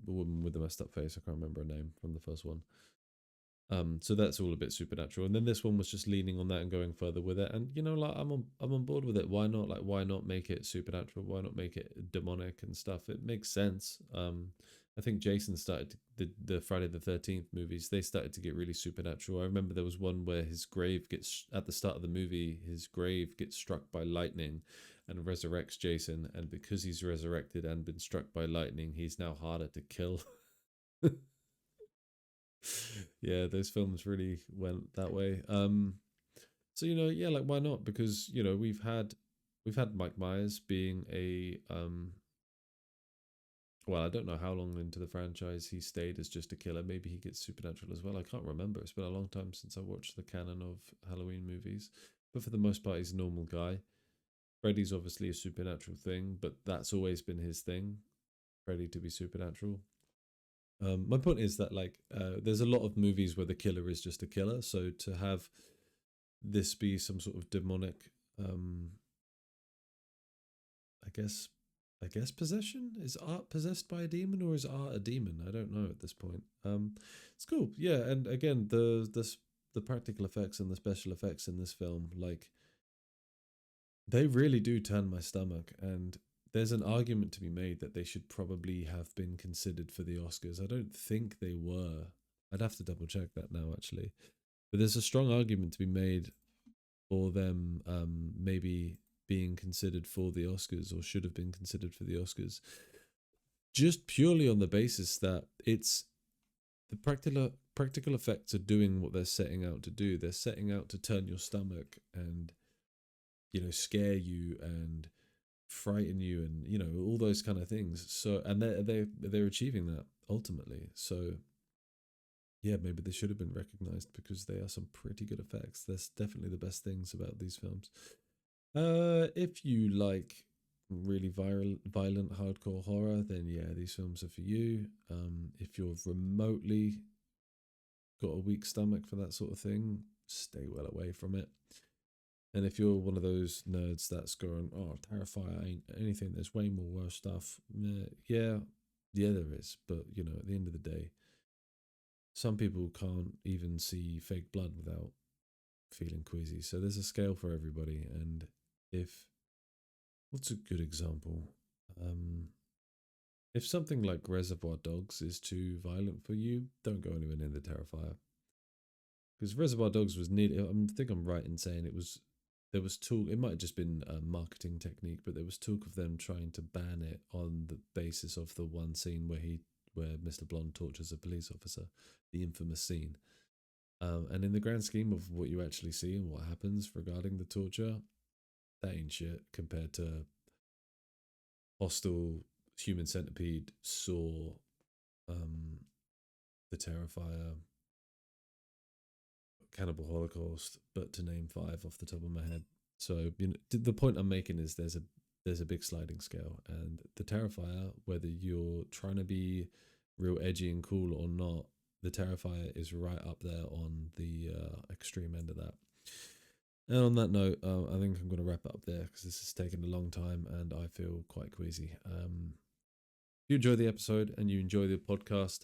A: woman with the messed up face. I can't remember her name from the first one. So that's all a bit supernatural, and then this one was just leaning on that and going further with it. And you know, like I'm on board with it. Why not? Like, why not make it supernatural? Why not make it demonic and stuff? It makes sense. I think Jason started the Friday the 13th movies. They started to get really supernatural. I remember there was one where his grave gets, at the start of the movie, his grave gets struck by lightning and resurrects Jason. And because he's resurrected and been struck by lightning, he's now harder to kill. Yeah, those films really went that way. So you know, yeah, like why not? Because you know we've had Mike Myers being a well, I don't know how long into the franchise he stayed as just a killer. Maybe he gets supernatural as well. I can't remember. It's been a long time since I watched the canon of Halloween movies. But for the most part, he's a normal guy. Freddy's obviously a supernatural thing, but that's always been his thing, Freddy to be supernatural. My point is that like there's a lot of movies where the killer is just a killer. So to have this be some sort of demonic, I guess possession? Is art possessed by a demon, or is art a demon? I don't know at this point. It's cool, yeah. And again, the practical effects and the special effects in this film, like they really do turn my stomach. And there's an argument to be made that they should probably have been considered for the Oscars. I don't think they were. I'd have to double check that now, actually. But there's a strong argument to be made for them maybe being considered for the Oscars, or should have been considered for the Oscars, just purely on the basis that it's the practical effects are doing what they're setting out to do. They're setting out to turn your stomach and, you know, scare you and frighten you, and you know, all those kind of things. So, and they're achieving that ultimately. So yeah, maybe they should have been recognized, because they are some pretty good effects. That's definitely the best things about these films. If you like really violent hardcore horror, then yeah, these films are for you. If you're remotely got a weak stomach for that sort of thing, stay well away from it. And if you're one of those nerds that's going, oh, Terrifier ain't anything, there's way more worse stuff. Yeah, there is. But, you know, at the end of the day, some people can't even see fake blood without feeling queasy. So there's a scale for everybody. And what's a good example? If something like Reservoir Dogs is too violent for you, don't go anywhere near the Terrifier. Because Reservoir Dogs was nearly, I think I'm right in saying there was talk, it might have just been a marketing technique, but there was talk of them trying to ban it on the basis of the one scene where Mr. Blonde tortures a police officer, the infamous scene. And in the grand scheme of what you actually see and what happens regarding the torture, that ain't shit compared to Hostel, Human Centipede, Saw, The Terrifier, Cannibal Holocaust, but to name 5 off the top of my head. So, you know, the point I'm making is there's a big sliding scale, and the Terrifier, whether you're trying to be real edgy and cool or not, the Terrifier is right up there on the extreme end of that. And on that note, I think I'm going to wrap it up there, because this has taken a long time and I feel quite queasy. If you enjoy the episode and you enjoy the podcast,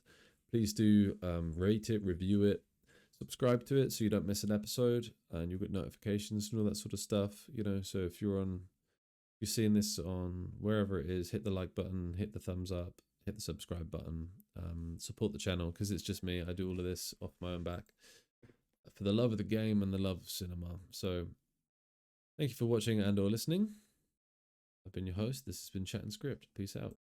A: please do rate it, review it, subscribe to it so you don't miss an episode, and you'll get notifications and all that sort of stuff, you know. So if you're seeing this on wherever it is, hit the like button, hit the thumbs up, hit the subscribe button, support the channel, because it's just me. I do all of this off my own back for the love of the game and the love of cinema. So thank you for watching and or listening. I've been your host. This has been Chat and Script. Peace out.